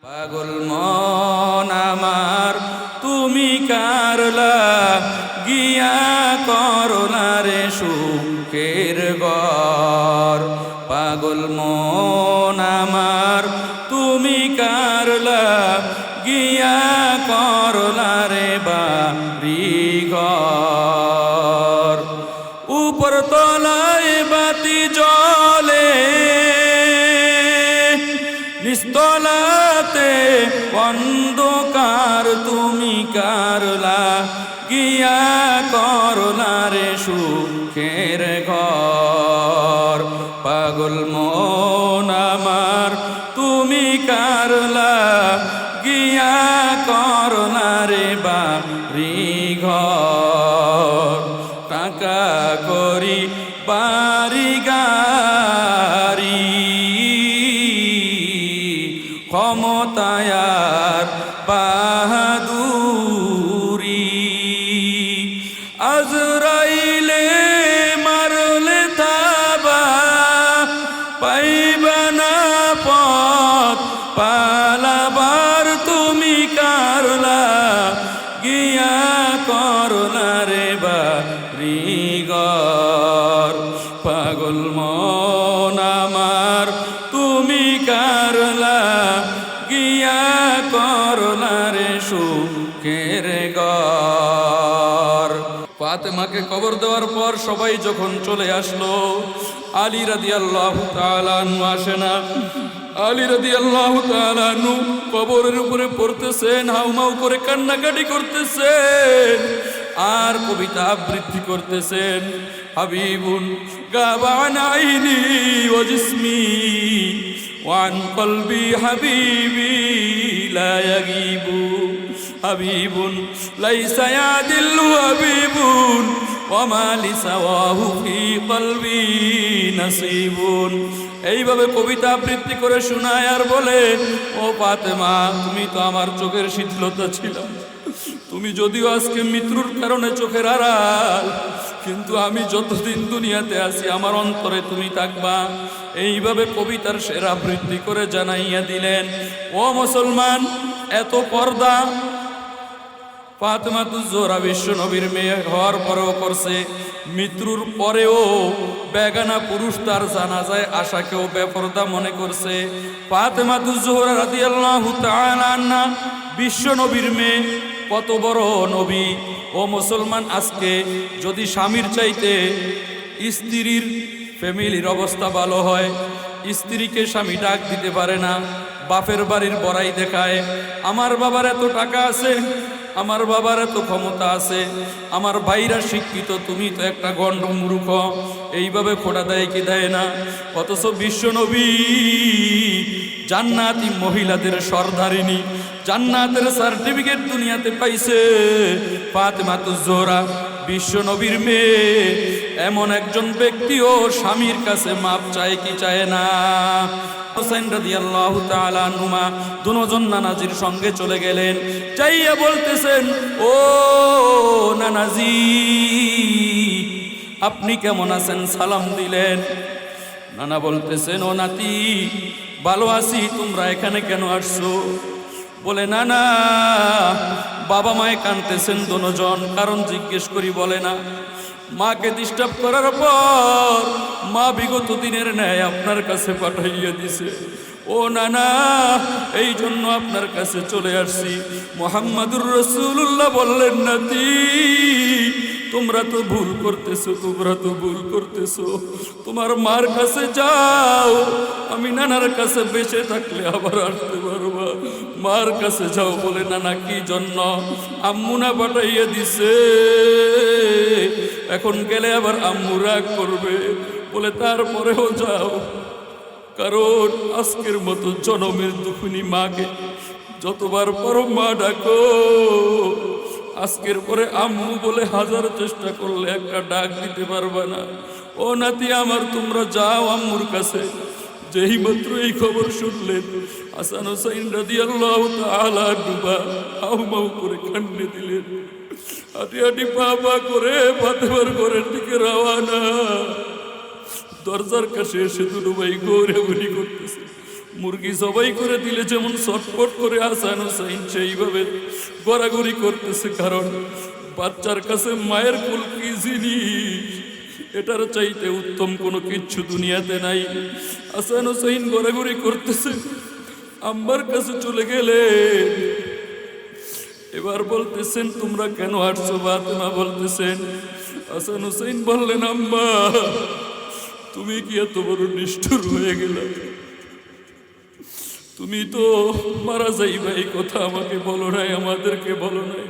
পাগল মন আমার তুমি কারলা গিয়া করলা রে সুখের ঘর। পাগল মন আমার তুমি কারলা গিয়া করলা রে বাড়ি ঘর। উপর তলায় বাতি জ্বলে নিস্তলাতে অন্ধকার তুমি কারলা গিয়া করলা রে সুখের ঘর। পাগল মন আমার তুমি কারলা গিয়া করলা রে বাড়ি ঘর। টাকা করি বাড়ি গাড়ি ক্ষমতায়ার বাহাদুরি। আজরাইলে মারলে থাবা পাইবা না পথ পালাবার তুমি কারলা গিয়া করলা রে বাড়ি ঘর। পাগল মন আমার তুমি কারলা গিয়া করলা রে সুখের ঘর। ফাতেমাকে কবর দেওয়ার পর সবাই যখন চলে আসলো, আলী রাদিয়াল্লাহু তাআলা আনহু আসে না। আলী রাদিয়াল্লাহু তাআলা আনহু কবরের উপরে পড়তেছেন, হাউমাউ করে কান্নাকাটি করতেছেন আর কবিতা আবৃত্তি করতেছেন। হাবিবুন গাবান আইনি ওয়া জিসমি ওয়ান কলবি হাবিবি লা ইয়াগিবু। হাবিবুন লাইসা ইয়াদিল্লু হাবিবুন ওয়া মা লিসাওয়াহু ফি কলবি নাসিবুন। এইভাবে কবিতা আবৃত্তি করে শোনায় আর বলে, ও ফাতেমা, তুমি তো আমার চোখের শীতলতা ছিল। তুমি যদিও আজকে মৃত্যুর কারণে চোখের আড়াল, কিন্তু আমি যতদিন দুনিয়াতে আছি আমার অন্তরে তুমি থাকবা। এইভাবে কবিতার সেরা আবৃত্তি করে জানাইয়া দিলেন। ও মুসলমান, এত পর্দা ফাতেমাতুজ জোহরা বিশ্ব নবীর মেয়ে হওয়ার পরেও করছে। মৃত্যুর পরেও বেগানা পুরুষ তার জানাজায় আশাকেও বেপরদা মনে করছে। ফাতেমাতুজ জোহরা রাদিয়াল্লাহু তাআলা আনহা বিশ্ব নবীর মেয়ে, কত বড় নবী। ও মুসলমান, আজকে যদি স্বামীর চাইতে স্ত্রীর ফ্যামিলির অবস্থা ভালো হয়, স্ত্রীকে স্বামী ডাক দিতে পারে না, বাপের বাড়ির বড়াই দেখায়, আমার বাবার এত টাকা আছে, আমার বাবার এত ক্ষমতা আছে, আমার ভাইরা শিক্ষিত, তুমি তো একটা গণ্ড মূর্খ, এইভাবে খোঁড়া দেয় কি দেয় না? অথচ বিশ্ব নবী জান্নাতি মহিলাদের সরদারিনী, জান্নাতের সার্টিফিকেট দুনিয়াতে পাইছে। ফাতেমাতুজ জোহরা বিশ্ব নবীর মেয়ে, এমন একজন ব্যক্তিও স্বামীর কাছে মাপ চায় কি চায় না? হুসাইন রাদিয়াল্লাহু তাআলা আনহুমা দুজন নানাজির সঙ্গে চলে গেলেন। যাইয়া বলতেছেন, ও নানাজি, আপনি কেমন আছেন? সালাম দিলেন। নানা বলতেছেন, ও নাতি, ভালো আছি, তোমরা এখানে কেন আসছো? বলে, নানা, বাবা মায়ে কাঁদতেছেন দুজন, কারণ জিজ্ঞেস করি। বলে না, মাকে ডিস্টার্ব করার পর মা বিগত দিনের ন্যায় আপনার কাছে পাঠাইয়া দিছে। ও নানা, এই জন্য আপনার কাছে চলে আসছি। মুহাম্মাদুর রাসূলুল্লাহ বললেন, নাতি, তোমরা তো ভুল করতেছো, তোমরা তো ভুল করতেছো। তোমার মার কাছে যাও, আমি নানার কাছে বেঁচে থাকলে আবার আসতে পারবা। মার কাছে যাও। বলে, নানা, কি জন্য? আম্মু না পাঠাইয়া দিছে, এখন গেলে আবার আম্মু রাগ করবে। বলে, তারপরেও যাও, কারণ আজকের মতো জনমের দুখুনি মাকে যতবার পর মা ডাকো, আজকের পরে আম্মু বলে হাজার চেষ্টা করলে একটা ডাক দিতে পারবে না। ও নাতি আমার, তোমরা যাও আম্মুর কাছে। যেই মাত্র এই খবর শুনলেন, হাসান হুসাইন রাদিয়াল্লাহু তাআলা আনহুমা হাউমাউ করে কান্না দিলেন। হাঁটি হাঁটি পা পা করে ফাতেমার ঘরের দিকে রওনা। দরজার কাছে এসে দুটো ভাই গৌরাবলি করতেছে। মুরগি জবাই করে দিলে যেমন ছটফট করে হাসান হুসাইন সেইভাবে গড়াগড়ি করতেছে, কারণ বাচ্চার কাছে মায়ের কোল কি জিনিস, এটার চাইতে উত্তম কোনো কিচ্ছু দুনিয়াতে নাই। হাসান হুসাইন গড়াগড়ি করতেছে, আম্মার কাছে চলে গেলে এবার বলতেছেন তোমরা কেন আসছো? ফাতেমা বলতেছেন, হাসান হুসাইন বললেন আম্মা তুমি কি এত বড় নিষ্ঠুর হয়ে গেলে? তুমি তো মারা যাইবা এই কথা আমাকে বলো নাই, আমাদেরকে বলো নাই।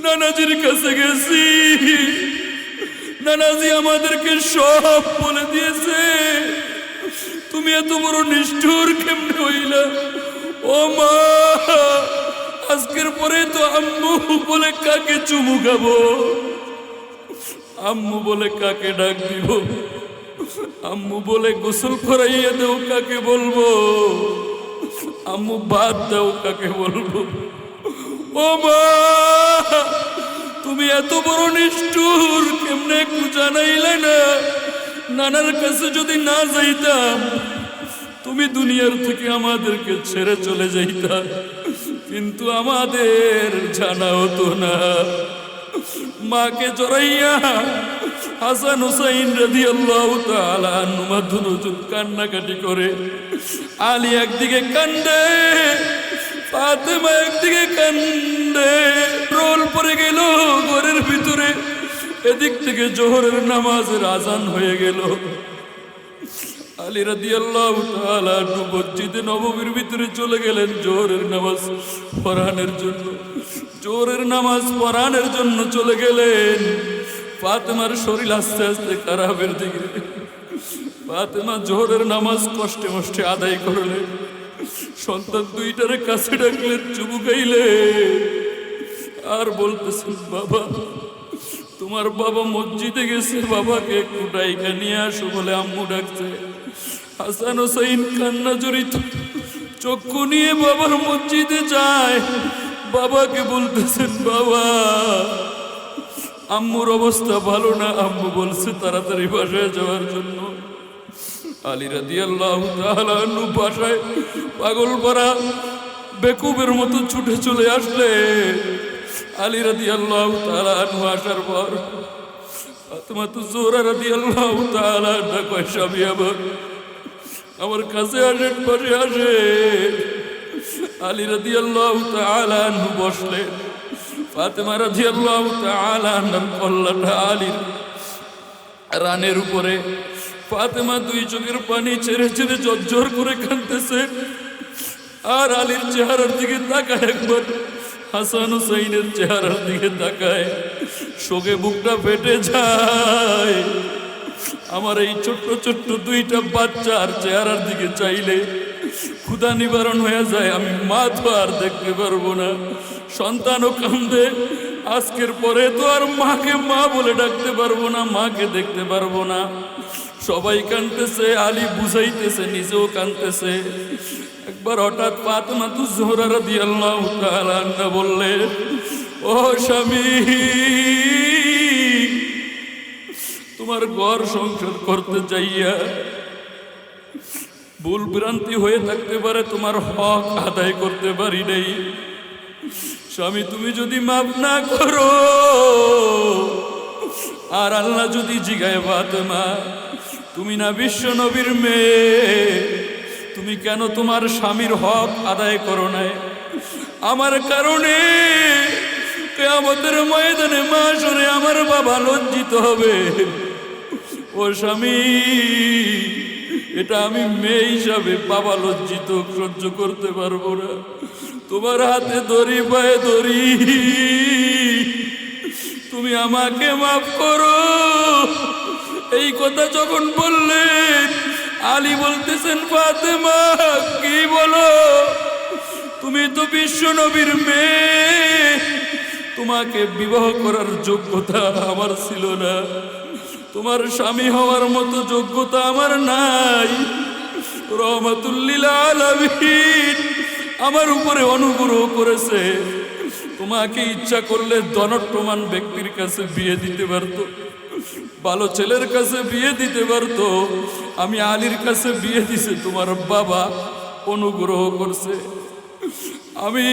নানাজির কাছে গেছি, নানাজি আমাদেরকে সব বলে দিয়েছে, তুমি এত বড় নিষ্ঠুর কেমনে হইলা? ও মা, আজকের পরে তো আম্মু বলে কাকে চুমু খাবো, আম্মু বলে কাকে ডাক দিব, আম্মু বলে গোসল করাইয়া দেও কাকে বলবো, আম্মু ভাত দাও কাকে বলবো? ও মা, তুমি এত বড় নিষ্ঠুর কেমনে একটু জানাইলে না? নানার কাছে যদি না যাইতাম তুমি দুনিয়ার থেকে আমাদেরকে ছেড়ে চলে যাইতা, কিন্তু আমাদের জানা হতো না। মাকে জড়াইয়া হাসান হুসাইন রাদিয়াল্লাহু তাআলা আনহু মাধুরুজুল কান্নাকাটি করে। আলী একদিকে কান্দে, ফাতেমা একদিকে কান্দে, রোল পড়ে গেল ঘরের ভিতরে। এদিক থেকে জোহরের নামাজের আজান হয়ে গেল। আলী রাদিয়াল্লাহু তাআলা মসজিদে নববীর ভিতরে চলে গেলেন জোহরের নামাজ পড়ানোর জন্য। জোহরের নামাজ পড়ানোর জন্য চলে গেলেন। ফাতেমার শরীর আস্তে আস্তে খারাপের দিকে। ফাতেমা জোহরের নামাজ কষ্টে মষ্টে আদায় করলেন। সন্তান দুইটারে কাছে ডাকলেন, চুমু খাইলে আর বলতেছেন, বাবা তোমার বাবা মসজিদে গেছে, বাবাকে একটু ডাইকা নিয়ে আসো বলে আম্মু ডাকছে। হাসান হুসাইন কান্না জড়িত চক্ষু নিয়ে বাবার মসজিদে যায়। বাবাকে বলতেছেন, বাবা আম্মুর অবস্থা ভালো না, আম্মু বলছে তাড়াতাড়ি বাসায় যাওয়ার জন্য। আলী রাদিয়াল্লাহু তাআলা আনহু বাসায় পাগল ভরা বেকুবের মতো ছুটে চলে আসলে। আলী রাদিয়াল্লাহু তাআলা আনহু আসার পর ফাতেমা জোহরা রাদিয়াল্লাহু তাআলা আনহা কয়, স্বামী আমার কাছে আসেন, পাশে আসে। আলী রাদিয়াল্লাহু তাআলা আনহু বসলেন। ফাতেমা রাদিয়াল্লাহু তাআলা আনহার কল্লাটা আলীর রানের উপরে। ফাতেমা দুই চোখের পানি ছেড়ে ছেড়ে ঝরঝর করে কাঁদতেছে। আর আলীর চেহারার দিকে তাকায়, একবার হাসান হুসাইনের চেহারার দিকে তাকায়, শোকে বুকটা ফেটে যায়। আমার এই ছোট্ট ছোট্ট দুইটা বাচ্চার চেহারার দিকে চাইলে ক্ষুধা নিবারণ হয়ে যায়। আমি মা তো আর দেখতে পারবো না। সন্তানও কান্দে, আজকের পরে তো আর মাকে মা বলে ডাকতে পারবো না, মাকে দেখতে পারবো না। সবাই কাঁদতেছে, আলী বুঝাইতেছে, নিজেও কাঁদতেছে। একবার হঠাৎ ফাতেমা জোহরা রাদিয়াল্লাহু তাআলা আনহা বললেন, ও স্বামী, তোমার ঘর সংসার করতে যাইয়া ভুল ভ্রান্তি হয়ে থাকতে পারে, তোমার হক আদায় করতে পারি নাই। স্বামী তুমি যদি মাফ না করো, আর আল্লাহ যদি জিগায়, ফাতেমা তুমি না বিশ্ব নবীর মেয়ে, তুমি কেন তোমার স্বামীর হক আদায় করো নাই? আমার কারণে কিয়ামতের ময়দানে মাশরে আমার বাবা লজ্জিত হবে। ও স্বামী, এটা আমি মেয়ে হিসাবে বাবা লজ্জিত সহ্য করতে পারবো না। তোমার হাতে ধরি, পায়ে ধরি, তুমি আমাকে মাফ করো। এই কথা যখন বললেন, আলী বলতেছেন, ফাতেমা কি বলো? তুমি তো বিশ্ব নবীর মেয়ে, তোমাকে বিবাহ করার যোগ্যতা আমার ছিল না, তোমার স্বামী হওয়ার মতো যোগ্যতা আমার নাই। রহমাতুল লিল আলামিন আমার উপরে অনুগ্রহ করেছে। তোমাকে ইচ্ছা করলে ধনট্টমান ব্যক্তির কাছে বিয়ে দিতে পারতো, ভালো ছেলের কাছে বিয়ে দিতে পারতো। আমি আলীর কাছে বিয়ে দিছে তোমার বাবা। অনুগ্রহ করছে। আমি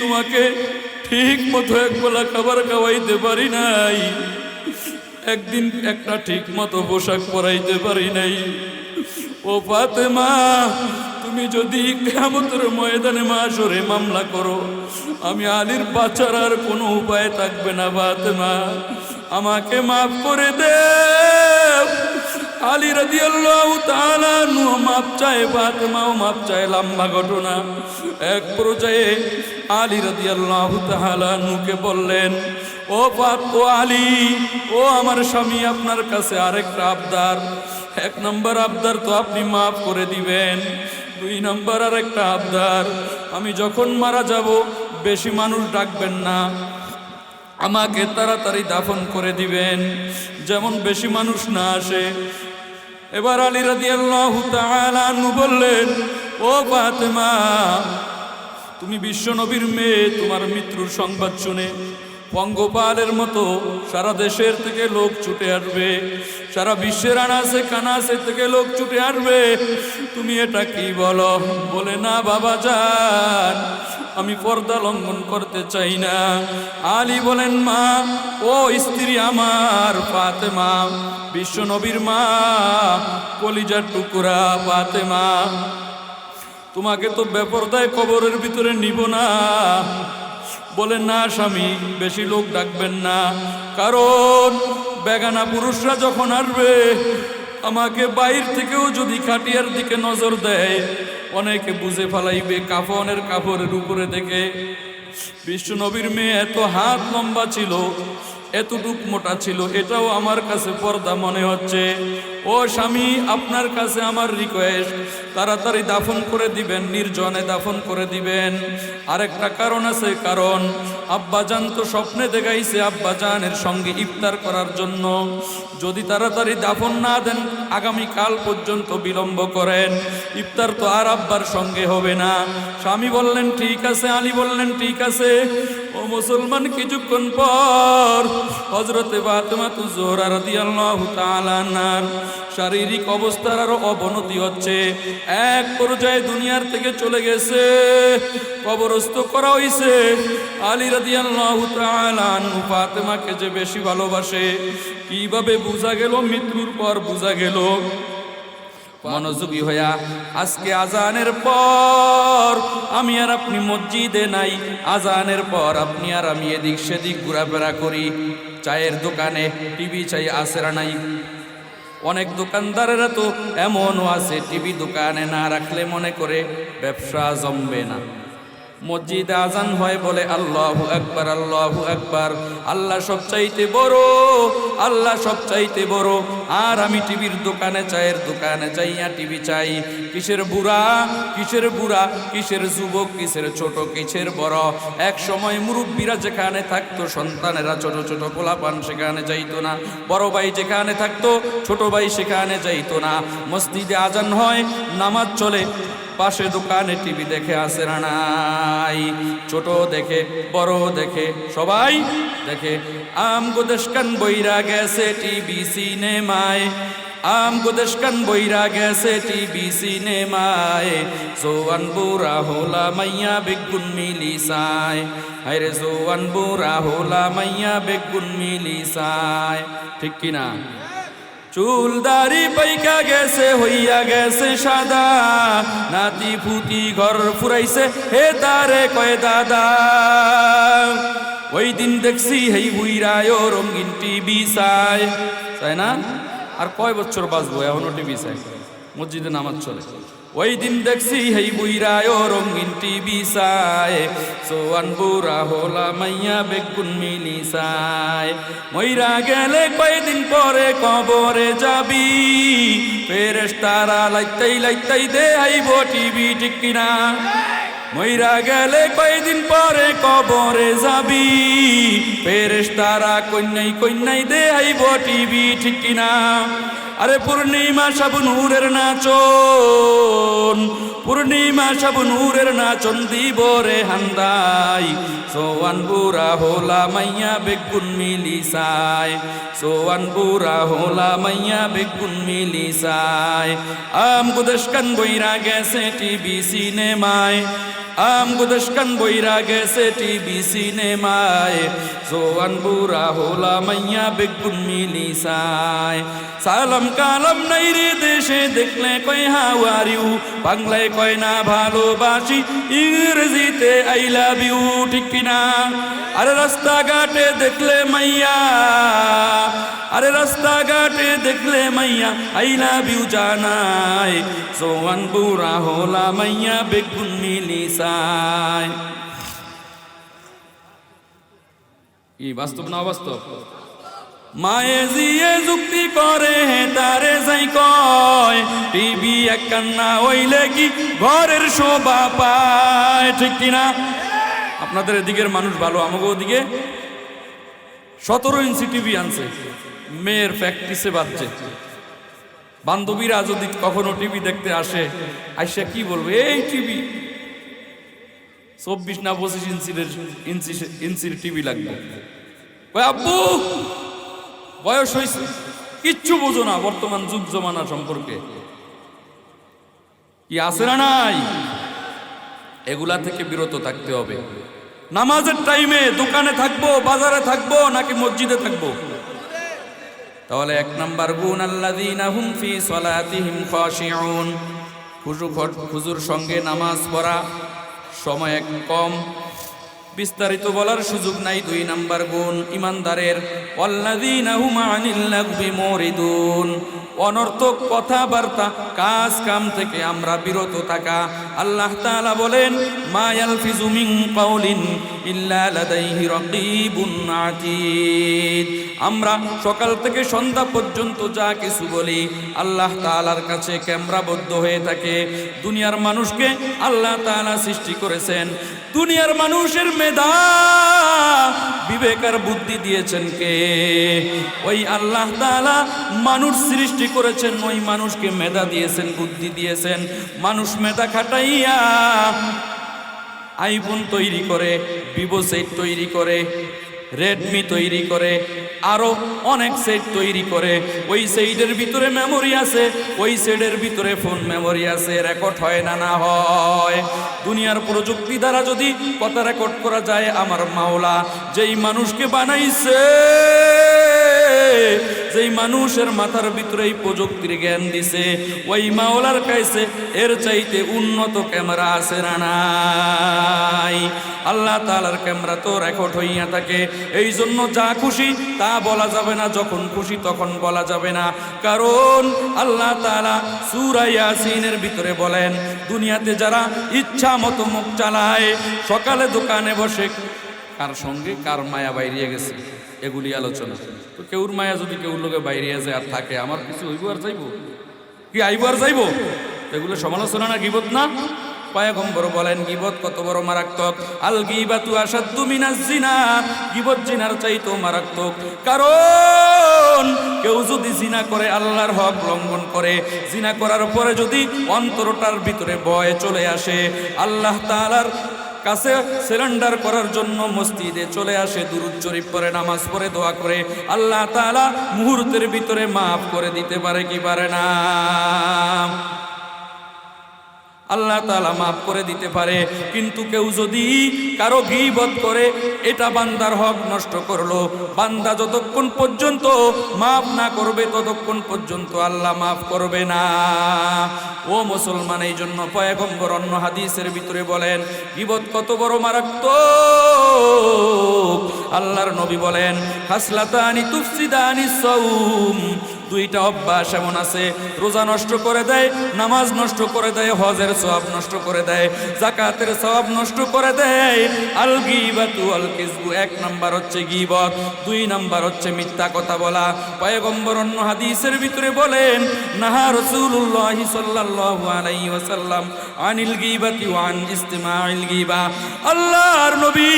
তোমাকে ঠিক মতো একবেলা খাবার খাওয়াইতে পারি নাই, একদিন একটা ঠিক মতো পোশাক পরাইতে পারি নাই। ও ফাতেমা, তুমি যদি কিয়ামতের ময়দানে মাশরে মামলা করো, আমি আলীর বাঁচার আর কোনো উপায় থাকবে না। ফাতেমা, আমাকে মাফ করে দে। আলী রাদিয়াল্লাহু তাআলা আনহু মাপ চায়, ফাতেমাও মাপ চায়। লম্বা ঘটনা। এক পর্যায়ে আলী রাদিয়াল্লাহু তাআলা আনহুকে বললেন, ও আলী, ও আমার স্বামী, আপনার কাছে আরেকটা আবদার। এক নম্বর আবদার তো আপনি মাফ করে দিবেন। 2 নম্বর আরেকটা আবদার, আমি যখন মারা যাব বেশি মানুষ ডাকবেন না, আমাকে তাড়াতাড়ি দাফন করে দিবেন, যেমন বেশি মানুষ না আসে। এবার আলী রাদিয়াল্লাহু তাআলা আনহু বললেন, ও ফাতেমা, তুমি বিশ্ব নবীর মেয়ে, তোমার মৃত্যুর সংবাদ শুনে পঙ্গপালের মতো সারা দেশের থেকে লোক ছুটে আসবে, সারা বিশ্বের আনাচে কানাচে থেকে লোক ছুটে আসবে, তুমি এটা কি বলো? বলে, না বাবা যান, আমি পর্দা লঙ্ঘন করতে চাই না। আলী বলেন, মা, ও স্ত্রী আমার ফাতেমা, বিশ্ব নবীর মা, কলিজার টুকরা ফাতেমা, তোমাকে তো বেপরদায় কবরের ভিতরে নিব না। বলেন, না স্বামী, বেশি লোক ডাকবেন না, কারণ বেগানা পুরুষরা যখন আসবে, আমাকে বাইর থেকেও যদি খাটিয়ার দিকে নজর দেয়, অনেকে বুঝে ফেলাইবে কাফনের কাপড়ের উপরে দেখে। বিশ্ব নবীর মেয়ে এত হাত লম্বা ছিল, এতটুক মোটা ছিল, এটাও আমার কাছে পর্দা মনে হচ্ছে। ও স্বামী, আপনার কাছে আমার রিকোয়েস্ট, তাড়াতাড়ি দাফন করে দিবেন, নির্জনে দাফন করে দিবেন। আরেকটা কারণ আছে, কারণ আব্বাজান তো স্বপ্নে দেখাইছে আব্বাজানের সঙ্গে ইফতার করার জন্য। যদি তাড়াতাড়ি দাফন না দেন, আগামীকাল পর্যন্ত বিলম্ব করেন, ইফতার তো আর আব্বার সঙ্গে হবে না। স্বামী বললেন ঠিক আছে, আলী বললেন ঠিক আছে। ও মুসলমান, কিছুক্ষণ পর হযরতে ফাতেমাতুজ জোহরা রাদিয়াল্লাহু তাআলা আনহার শারীরিক অবস্থার আরো অবনতি হচ্ছে। এক পর্যায়ে দুনিয়ার থেকে চলে গেছে, কবরস্থ করা হইছে। আলী রাদিয়াল্লাহু তাআলা আনহু ফাতেমাকে যে বেশি ভালোবাসে, কিভাবে বোঝা গেল? মৃত্যুর পর বোঝা গেল। মনোযোগী হইয়া, আজকে আজানের পর আমি আর আপনি মসজিদে নাই, আজানের পর আপনি আর আমি এদিক সেদিক ঘোরাফেরা করি, চায়ের দোকানে টিভি চাই আসেরা নাই। অনেক দোকানদারেরা তো এমনও আছে, টিভি দোকানে না রাখলে মনে করে ব্যবসা জমবে না। মসজিদে আজান হয়, বলে আল্লাহু আকবার, আল্লাহু আকবার, আল্লাহ সবচাইতে বড়, আল্লাহ সবচাইতে বড়। আর আমি টিভির দোকানে, চায়ের দোকানে যাইয়া টিভি চাই। কিসের বুড়া, কিসের বুড়া, কিসের যুবক, কিসের ছোট, কিসের বড়। এক সময় মুরব্বীরা যেখানে থাকতো, সন্তানেরা ছোট ছোট পোলাপান সেখানে যাইতো না, বড় ভাই যেখানে থাকতো, ছোট ভাই সেখানে যাইতো না। মসজিদে আজান হয়, নামাজ চলে, পাশে দোকানে টিভি দেখে আসে না নাই, ছোট দেখে, বড় দেখে, সবাই দেখে। আমগো দেশকান বইরা গেছে টিভি সিনেমায়, আমগো দেশকান বইরা গেছে টিভি সিনেমায়, জোয়ান বুড়া হোলা মাইয়া বেগুন মিলিসায়, হায়রে জোয়ান বুড়া হোলা মাইয়া বেগুন মিলিসায়। ঠিক কিনা? চুল দাড়ি পাইকা গেছে, হইয়া গেছে সাদা, নাতি ফুটি ঘর ফুরাইছে, হে তারে কয় দাদা। ওই দিন দেখছি হেই বুইরায় রঙিন টিভি চায়, তাই না? আর কয় বছর বাঁচবো, এখনো টিভি চাই, মসজিদে নামাজ চলে। ওই দিন দেখছি হেই বুইরায় রঙিন টিভি চায়, সোয়ান বুড়া হোলা মাইয়া বেগুন মিলিসায়। মইরা গেলে কয়দিন পরে কবরে যাবি, ফেরেশতারা লাইতাই লাইতাই দে আইব টিভি। ঠিক কিনা? মইরা গেলে কয়দিন পরে কবরে যাবি, ফেরেশতারা কন্যাই কন্যাই দে আইব টিভি। ঠিক কিনা? আরে পূর্ণিমা সব নূরের নাচন, পূর্ণিমা সব নূরের নাচন দিব রে হান্দাই, সোয়ান বুড়া হোলা মাইয়া বেগুন মিলিসায়, সোয়ান বুড়া হোলা মাইয়া বেগুন মিলিসায়। আম গুদশকান বইরা গেছে টিভি সিনেমায়, আম গুদশকান বইরা গেছে টিভি সিনেমায়, সোয়ান বুড়া হোলা মাইয়া বেগুন মিলিসায়। সালাম কালাম নাই রে দেশে দেখলে কয় হাউ আর ইউ, বাংলায় কয় না ভালোবাসি, ইংরেজিতে আই লাভ ইউ, ঠিক কিনা? আরে রাস্তাঘাটে দেখলে মাইয়া, আরে রাস্তাঘাটে দেখলে মাইয়া আই লাভ ইউ জানায়, সোয়ান বুড়া হোলা মাইয়া বেগুন মিলিসায়। কি বাস্তব না অবাস্তব? মায়ে জিয়ে যুক্তি করে তারে যাই কয়, টিভি এক কান্না হইলে কি ঘরের শোভা পায়, ঠিক কিনা? আপনাদের এদিকের মানুষ ভালো, আমাকে ওদিকে 17 ইঞ্চি টিভি আনছে, মেয়ের প্র্যাকটিসে বাজছে। বান্ধবীরা যদি কখনো টিভি দেখতে আসে, আইসা কি বলবে, এই টিভি 24 না 25 ইঞ্চির টিভি লাগবে। আব্বু বয়স হয়েছে, কিচ্ছু বোঝো না বর্তমান যুগ জমানা সম্পর্কে, কি আছে না নাই? এগুলা থেকে বিরত থাকতে হবে। নামাজের টাইমে দোকানে থাকবো, বাজারে থাকবো নাকি মসজিদে থাকবো? তাহলে 1 নাম্বার গুণ আল্লাযীনা হুম ফি সলাতিহিম খাশিউন, হুজুর সঙ্গে নামাজ পড়া, সময় কম, বিস্তারিত বলার সুযোগ নাই। 2 নাম্বার গুণ ইমানদারের ওয়াল্লাযীনা হুম আনিল লাগবি মুরিদুন, অনর্থক কথাবার্তা কাজ কাম থেকে আমরা বিরত থাকা। আল্লাহ তাআলা বলেন মা ইয়ালফিজু মিন কাউলিন ইল্লা লাদাইহি রাকীবুন আতীদ। আমরা সকাল থেকে সন্ধ্যা পর্যন্ত যা কিছু বলি আল্লাহ তাআলার কাছে ক্যামেরাবদ্ধ হয়ে থাকে। দুনিয়ার মানুষকে আল্লাহ তাআলা সৃষ্টি করেছেন, দুনিয়ার মানুষের মেধা বিবেক আর বুদ্ধি দিয়েছেন কে? ওই আল্লাহ তাআলা মানুষ সৃষ্টি করেছেন, ওই মানুষকে মেধা দিয়েছেন, বুদ্ধি দিয়েছেন। মানুষ মেধা খাটাইয়া আইফোন তৈরি করে, ভিভো সেট তৈরি করে, রেডমি তৈরি করে, আরো অনেক সেট তৈরি করে। ওই সেটের ভিতরে মেমোরি আছে, ওই সেটের ভিতরে ফোন মেমোরি আছে। রেকর্ড হয় না? না হয়। দুনিয়ার প্রযুক্তি দ্বারা যদি কথা রেকর্ড করা যায়, আমার মাওলা যেই মানুষকে বানাইছে, যেই মানুষের মাথার ভিতরে এই প্রযুক্তির জ্ঞান দিছে, ওই মাওলার কাছে এর চাইতে উন্নত ক্যামেরা আছে না নাই? আল্লাহ তাআলার ক্যামেরা তো রেকর্ড হইয়া থাকে। এই জন্য যা খুশি তা বলা যাবে না, যখন খুশি তখন বলা যাবে না। কারণ আল্লাহ তাআলা সূরা ইয়াসিনের ভিতরে বলেন, দুনিয়াতে যারা ইচ্ছা মতো মুখ চালায়, সকালে দোকানে বসে কার সঙ্গে কার মায়া বাইরিয়ে গেছে, এগুলি আলোচনা। তো কেউর মায়া যদি কেউর লোকে বাইরিয়ে যায় আর থাকে, আমার কিছু হইব আর যাইব কি? আইব আর যাইব? এগুলো সমালোচনা না, গীবত না? পয়গম্বর বলেন গীবত কত বড় মারাত্মক। আল গীবাতু আশাদ্দু মিনাজ জিনা, গীবত জিনার চাইতো মারাত্মক। কারণ কেউ যদি জিনা করে, আল্লাহর হক লঙ্ঘন করে, জিনা করার পরে যদি অন্তরটার ভিতরে ভয় চলে আসে, আল্লাহ তাআলার কাছে সারেন্ডার করার জন্য মসজিদে চলে আসে, দুরূদ শরীফ পড়ে, নামাজ পড়ে, দোয়া করে, আল্লাহ তাআলা মুহূর্তের ভিতরে মাফ করে দিতে পারে কি পারে না? আল্লাহ তাআলা মাফ করে দিতে পারে। কিন্তু কেউ যদি কারো গীবত করে, এটা বান্দার হক নষ্ট করলো। বান্দা যতক্ষণ পর্যন্ত মাফ না করবে, ততক্ষণ পর্যন্ত আল্লাহ মাফ করবে না। ও মুসলমান, এই জন্য পয়গম্বর অন্য হাদিসের ভিতরে বলেন গীবত কত বড় মারাত্মক। আল্লাহর নবী বলেন খাসলাতানি তুফসিদানি সাওম, 2টা অভ্যাস এমন আছে, রোজা নষ্ট করে দেয়, নামাজ নষ্ট করে দেয়, হজের সওয়াব নষ্ট করে দেয়, যাকাতের সওয়াব নষ্ট করে দেয়। আল গীবাতু আল কিযবু, 1 নাম্বার হচ্ছে গীবত, 2 নাম্বার হচ্ছে মিথ্যা কথা বলা। পয়গম্বর অন্য হাদিসের ভিতরে বলেন নাহা রাসূলুল্লাহ সাল্লাল্লাহু আলাইহি ওয়াসাল্লাম আনিল গীবাতি ওয়া আন ইসতিমাইল গীবা। আল্লাহর নবী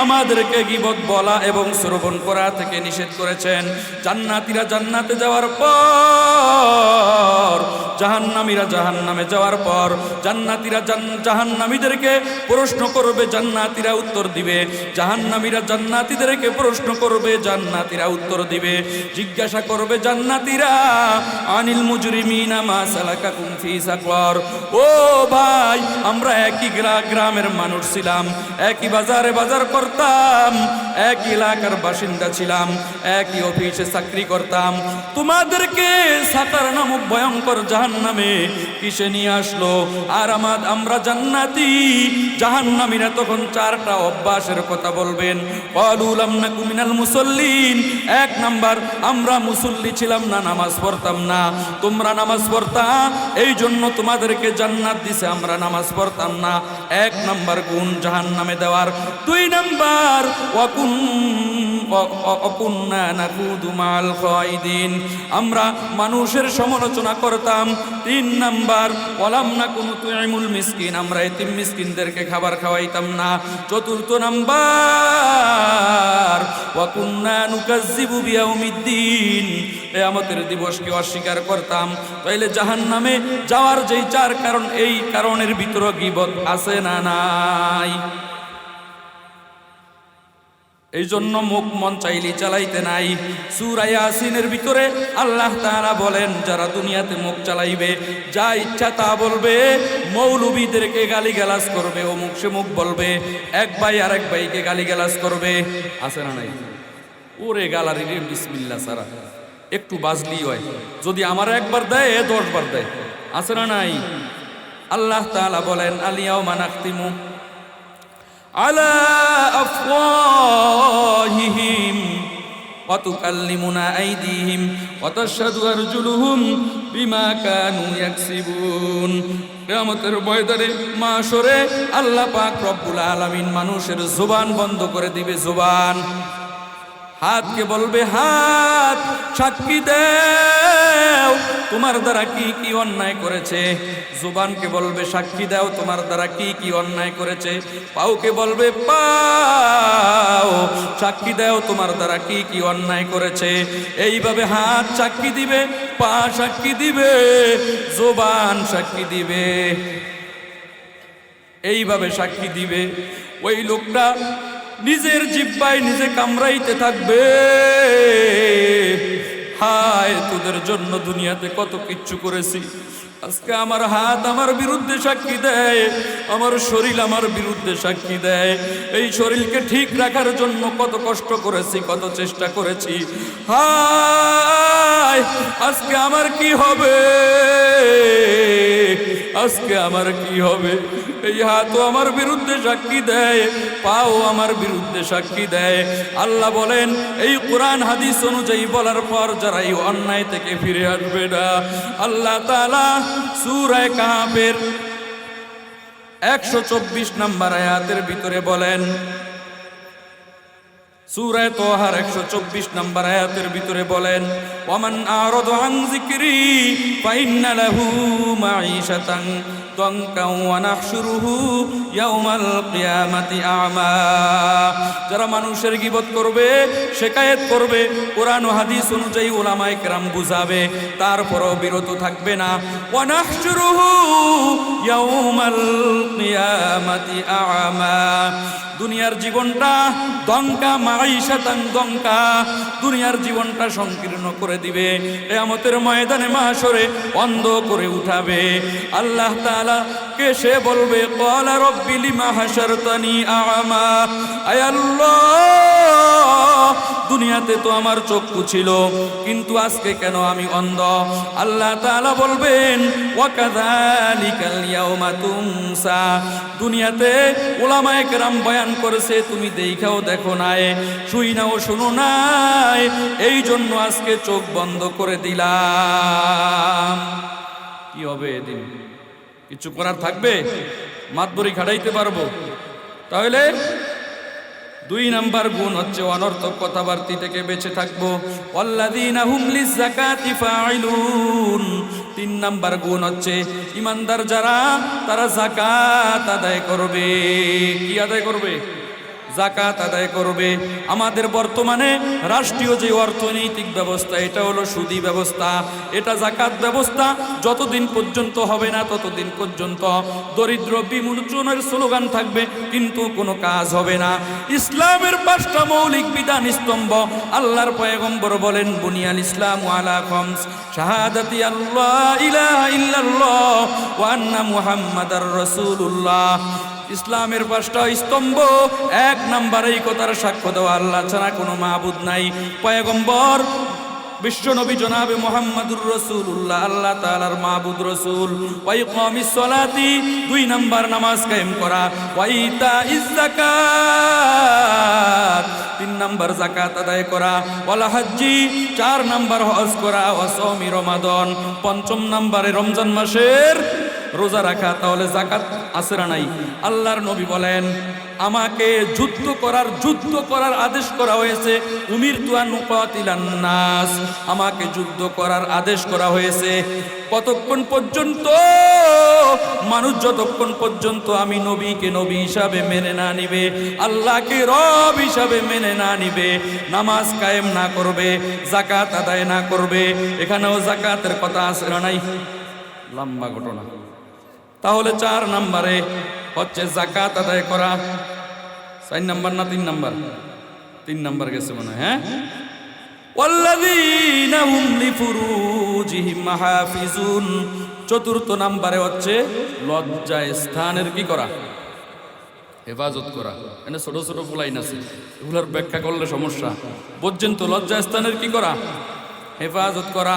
আমাদেরকে গীবত বলা এবং শ্রবণ করা থেকে নিষেধ করেছেন। জান্নাতীরা জান্নাতে যাওয়ার পর, জাহান্নামীরা জাহান্নামে যাওয়ার পর জান্নাতীরা জাহান্নামীদেরকে প্রশ্ন করবে, জান্নাতীরা উত্তর দিবে। জাহান্নামীরা জান্নাতীদেরকে প্রশ্ন করবে, জান্নাতীরা উত্তর দিবে। জিজ্ঞাসা করবে জান্নাতীরা, আনিল মুজরিমিনা মা সালাকাকুম ফি সাকর। ও ভাই, আমরা একই গ্রামের মানুষ ছিলাম, একই বাজারে বাজার করতাম, একই এলাকার বাসিন্দা ছিলাম, একই অফিসে চাকরি করতাম, তোমাদেরকে সাকার নামক ভয়ঙ্কর জাহান্নামে কিসে নিয়ে আসলো? আর আমরা জান্নাতি, জাহান্নামীরা তখন চারটা অভ্যাসের কথা বলবেন। ক্বালু লাম নাকু মিনাল মুসাল্লিন, এক নাম্বার, আমরা মুসল্লি ছিলাম না, নামাজ পড়তাম না। তোমরা নামাজ পড়তা, এই জন্য তোমাদেরকে জান্নাত দিছে, আমরা নামাজ পড়তাম না। এক নাম্বার গুণ জাহান্নামে দেওয়ার। দুই নাম্বার, ওয়াকুন্না নাকুদু মাল খায়দিন, আমরা মানুষের সমালোচনা করতাম। তিন নাম্বার, ওয়ালাম নাকুনু তুইমুল মিসকিন, আমরা এতিম মিসকিনদেরকে খাবার খাওয়াইতাম না। চতুর্থ নাম্বার, ওয়াকুন্না নুকাজ্জিবু বিয়াউমিদ্দিন, কিয়ামতের দিবসকে অস্বীকার করতাম। তাইলে জাহান্নামে যাওয়ার যেই চার কারণ, এই কারণের ভিতরে গীবত আছে না নাই? এই জন্য মুখ মন চাইলি চালাইতে নাই। সূরা ইয়াসিনের ভিতরে আল্লাহ তাআলা বলেন, যারা দুনিয়াতে মুখ চালাইবে, যা ইচ্ছা তা বলবে, মৌলবীদেরকে গালিগালাজ করবে, ও মুখ সে মুখ বলবে, এক ভাই আরেক ভাইকে গালিগালাজ করবে, আছে না নাই? ওরে গালারি রে, বিসমিল্লাহ সারা একটু বাজলি হয়, যদি আমার একবার দেয় 10 বার দেয়, আছে না নাই? আল্লাহ তাআলা বলেন, আলিয়াউমা নাখতিমু আলা আফওয়াহিহিম ওয়া তুকাল্লিমুনা আইদিহিম ওয়া তাশহাদু আরজুলুহুম বিমা কানু ইয়াকসিবুন। কিয়ামতের ময়দানে মাশরে আল্লাহ পাক রব্বুল আলামিন মানুষের জবান বন্ধ করে দিবে। জবান, হাতকে বলবে, হাত সাক্ষী দাও তোমার দ্বারা কি কি অন্যায় করেছে। জুবানকে বলবে, সাক্ষী দাও তোমার দ্বারা কি কি অন্যায় করেছে। পাওকে বলবে, পাও সাক্ষী দাও তোমার দ্বারা কি কি অন্যায় করেছে। এইভাবে হাত সাক্ষী দিবে, পা সাক্ষী দিবে, জুবান সাক্ষী দিবে, এইভাবে সাক্ষী দিবে। ওই লোকটা নিজের জিহ্বায় নিজে কামড়াইতে থাকবে, হায় তোদের জন্য দুনিয়াতে কত কিচ্ছু করেছি, আজকে আমার হাত আমার বিরুদ্ধে সাক্ষী দেয়, আমার শরীর আমার বিরুদ্ধে সাক্ষী দেয়। এই শরীরকে ঠিক রাখার জন্য কত কষ্ট করেছি, কত চেষ্টা করেছি, হায় আজকে আমার কি হবে, আজকে আমার কি হবে। এই হাতও আমার বিরুদ্ধে সাক্ষী দেয়, পাও আমার বিরুদ্ধে সাক্ষী দেয়। আল্লাহ বলেন, এই কোরআন হাদিস অনুযায়ী বলার পর যারা এই অন্যায় থেকে ফিরে আসবে না, আল্লাহ তাআলা সূরা কাহাফের 124 নম্বর আয়াতের ভিতরে বলেন, সূরা তাহার 124 নম্বর আয়াতের ভিতরে বলেন, ওয়ামান আরাদা আন যিকরি ফাইন্না লাহু মাঈশাতান দানকা ওয়া নাহশুরুহু ইয়াওমাল কিয়ামাতি আমা। যারা মানুষের গীবত করবে, শিকায়েত করবে, কোরআন ও হাদিস অনুযায়ী উলামায়ে কেরাম বুঝাবে, তারপরও বিরত থাকবে না। ওয়া নাহশুরুহু ইয়াওমাল কিয়ামাতি আমা। দুনিয়ার জীবনটা দঙ্কা, মাঈশাতান দঙ্কা, দুনিয়ার জীবনটা সংকীর্ণ করে দিবে, কিয়ামতের ময়দানে মাশরে অন্ধ করে উঠাবে। আল্লাহ তাআলা কে সে বলবে, ক্বালা রাব্বি লিমা হাশারতানি আ'মা, আয় আল্লাহ দুনিয়াতে তো আমার চক্ষু ছিল, কিন্তু আজকে কেন আমি অন্ধ। আল্লাহ তাআলা বলবেন, ওয়া কাযালিকাল ইয়াওমা তুনসা। দুনিয়াতে উলামায়ে কেরাম বয়ান করেছে, তুমি দেখাও দেখো নাই, শুই নাও শুনো নাই, এই জন্য আজকে চোখ বন্ধ করে দিলাম। কি হবে এদিন? কিছু করার থাকবে? মাতবরি খাটাইতে পারবো? তাহলে 2 নাম্বার গুণ হচ্ছে অনর্থক কথাবার্তা থেকে বেঁচে থাকবো। ওয়াল্লাযীনা হুম লিয-যাকাতি ফাঈলুন। 3 নাম্বার গুণ হচ্ছে ইমানদার যারা, তারা যাকাত আদায় করবে। কি আদায় করবে? যাকাত আদায় করবে। আমাদের বর্তমানে রাষ্ট্রীয় যে অর্থনৈতিক ব্যবস্থা, এটা হলো সুদী ব্যবস্থা। এটা যাকাত ব্যবস্থা যতদিন পর্যন্ত হবে না ততদিন পর্যন্ত দরিদ্র বিমোচনের স্লোগান থাকবে, কিন্তু কোনো কাজ হবে না। ইসলামের 5টা মৌলিক বিধান স্তম্ভ, আল্লাহর পয়গম্বর বলেন বুনিয়াল ইসলামু আলা খামস, শাহাদাতি আল্লাহ ইলাহা ইল্লাল্লাহ ওয়া আন্না মুহাম্মাদার রাসূলুল্লাহ। ইসলামের 5টা স্তম্ভ, 1 নম্বরে এই কথার সাক্ষ্য দেওয়া আল্লাহ ছাড়া কোনো মাবুদ নাই। পয়গম্বর বিশ্বনবী জনাবে মুহাম্মাদুর রাসূলুল্লাহ আল্লাহ তাআলার মাবুদ রাসূল। ওয়া ইকামিস সালাতি, 2 নম্বর নামাজ কায়েম করা। ওয়া ইতাইজ যাকাত, 3 নম্বর যাকাত আদায় করা। ওয়াল হজ্জি, 4 নম্বর হজ করা। ওয়া সাওমি রমাদান, 5ম নম্বরে রমজান মাসের রোজা রাখা। তাহলে যাকাত আছে না নাই? আল্লাহর নবী বলেন আমাকে যুদ্ধ করার আদেশ করা হয়েছে। উমিরতু আন উকাতিলান নাস, আমাকে যুদ্ধ করার আদেশ করা হয়েছে। কতক্ষণ পর্যন্ত? মানুষ যতক্ষণ পর্যন্ত আমি নবীকে নবী হিসাবে মেনে না নিবে, আল্লাহকে রব হিসাবে মেনে না নিবে, নামাজ কায়েম না করবে, যাকাত আদায় না করবে। এখানেও যাকাতের কথা আছে না নাই? লম্বা ঘটনা। তাহলে 4 নম্বরে হচ্ছে যাকাত আদায় করা। 4 নম্বর না 3 নম্বর? 3 নম্বর গেছে মনে হয়। হ্যাঁ, ওয়াল্লাযীনা হুম লিফুরুজিহিম মাহাফিজুন, 4র্থ নম্বরে হচ্ছে লজ্জা স্থানের কি করা? হেফাজত করা। এখানে ছোট ছোট লাইন আছে, এগুলোর ব্যাখ্যা করলে সমস্যা। বুঝছেন তো? লজ্জা স্থানের কি করা? হেফাজত করা।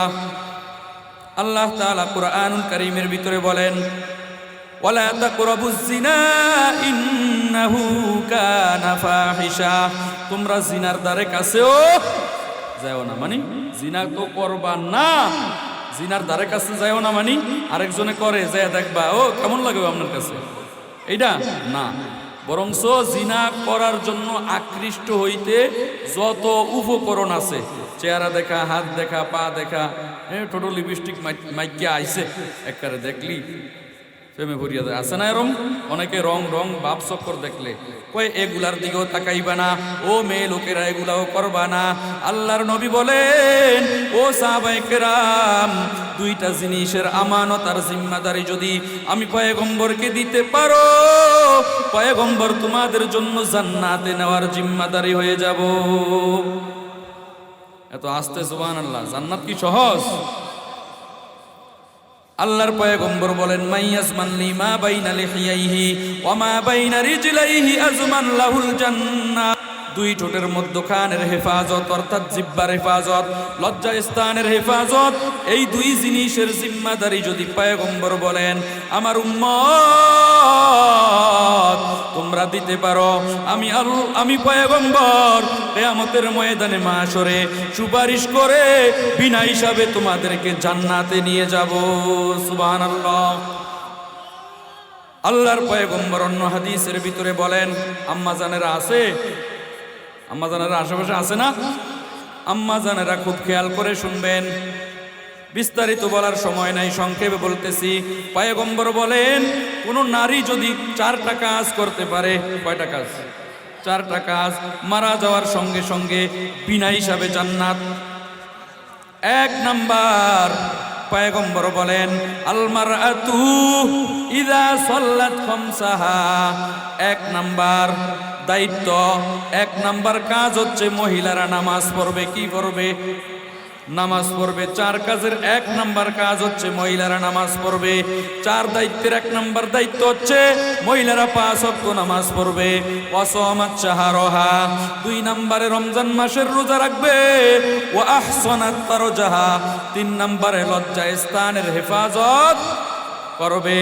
আল্লাহ তাআলা কুরআনুল কারীমের ভিতরে বলেন ওয়ালা তাকরাবুজ জিনা ইন্নাহু কানা ফাহিশা, তোমরা জিনার দ্বারে কাছেও যাও না। মানে জিনা তো করবা না, জিনার দ্বারে কাছে যাও না। মানে আরেকজনে করে যায় দেখবা, ও কেমন লাগবে আপনার কাছে, এইটা না। বরংস জিনা করার জন্য আকৃষ্ট হইতে যত উপকরণ আছে, চেহারা দেখা, হাত দেখা, পা দেখা, টোটো লিপস্টিক মাইকিয়া আইছে, একবারে দেখলি প্রেমে ভরিয়া যায়। আছে না এরম? অনেকে রং বাপ চক্কর দেখলে কয় এগুলার দিকেও তাকাইবা না, ও মেয়ে লোকেরা এগুলাও করবা না। আল্লাহর নবী বলেন ও সাহাবায়ে কেরাম, 2টা জিনিসের আমানত আর জিম্মাদারি যদি আমি পয়গম্বরকে দিতে পারো, পয়গম্বর তোমাদের জন্য জান্নাতে নেওয়ার জিম্মাদারি হয়ে যাব। এত আস্তে সুবহানাল্লাহ। জান্নাত কি সহজ? আল্লাহর পয়গম্বর বলেন মাইয়াজমান লিমা বাইনা লিহিয়াইহি ওয়া মা বাইনা রিজলাইহি আজমান লাহুল জান্নাহ। 2 ঠোঁটের মধ্যখানের হেফাজত অর্থাৎ জিহ্বার হেফাজত, লজ্জা স্থানের হেফাজত, এই 2 জিনিসের জিম্মাদারি যদি পয়গম্বর বলেন আমার উম্মত তোমরা দিতে পারো, আমি পয়গম্বর কিয়ামতের ময়দানে মাশরে সুপারিশ করে বিনা হিসাবে তোমাদেরকে জান্নাতে নিয়ে যাব। সুবহানাল্লাহ। আল্লাহর পয়গম্বর অন্য হাদিসের ভিতরে বলেন, আম্মা জানেরা আছে? আম্মা জানেরা আশেপাশে আছে না? আম্মা জানেরা খুব খেয়াল করে শুনবেন, বিস্তারিত বলার সময় নাই, সংক্ষেপে বলতেছি। পয়গম্বর বলেন কোন নারী যদি 4টা কাজ করতে পারে, কয়টা কাজ? 4টা কাজ, মারা যাওয়ার সঙ্গে সঙ্গে বিনা হিসাবে জান্নাত। 1 নাম্বার পয়গম্বর বলেন আল মারআতু ইযা সাল্লাত খামসাহা, 1 নাম্বার দায়িত্ব, 1 নাম্বার কাজ হচ্ছে মহিলারা নামাজ পড়বে। কি পড়বে? নামাজ পড়বে। 4 কাজের 1 নাম্বার কাজ হচ্ছে মহিলারা নামাজ পড়বে। 4 দায়িত্বের 1 নাম্বার দায়িত্ব হচ্ছে মহিলারা 5 ওয়াক্ত নামাজ পড়বে। ওয়াসামাত শাহরাহা, 2 নম্বরে রমজান মাসের রোজা রাখবে। ওয়া আহসানাত ফারজাহা, 3 নম্বরে লজ্জা স্থানের হেফাজত করবে।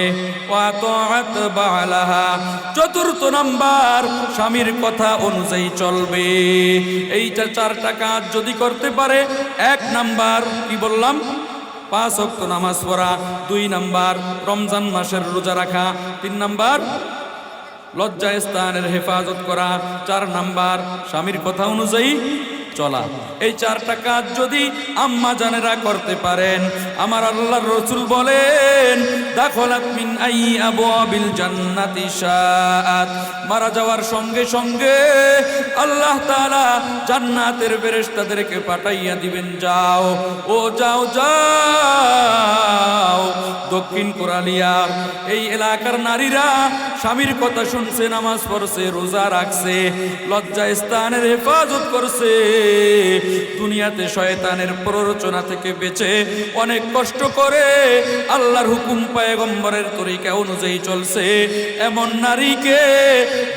ওয়া তাআত বালাহা, 4র্থ নাম্বার স্বামীর কথা অনুযায়ী চলবে। এইটা 4টা কাজ যদি করতে পারে, 1 নাম্বার কি বললাম? 5 ওয়াক্ত নামাজ পড়া, 2 নাম্বার রমজান মাসের রোজা রাখা, 3 নাম্বার লজ্জা স্থানের হেফাজত করা, 4 নাম্বার স্বামীর কথা অনুযায়ী চলা। এই 4টা কাজ যদি আম্মা জানেরা করতে পারেন, আমার আল্লাহর রাসূল বলেন দাখালাত মিন আই আবওয়াবিল জান্নাতি শাআত, মারা যাওয়ার সঙ্গে সঙ্গে আল্লাহ তাআলা জান্নাতের ফেরেশতাদেরকে পাঠাইয়া দিবেন, যাও ও যাও যাও দক্ষিণ কোরালিয়া এই এলাকার নারীরা স্বামীর কথা শুনছে, নামাজ পড়ছে, রোজা রাখছে, লজ্জা স্থানের হেফাজত করছে, দুনিয়াতে শয়তানের প্ররোচনা থেকে বেঁচে অনেক কষ্ট করে আল্লাহর হুকুম পয়গম্বরের তরিকা অনুযায়ী চলছে, এমন নারীকে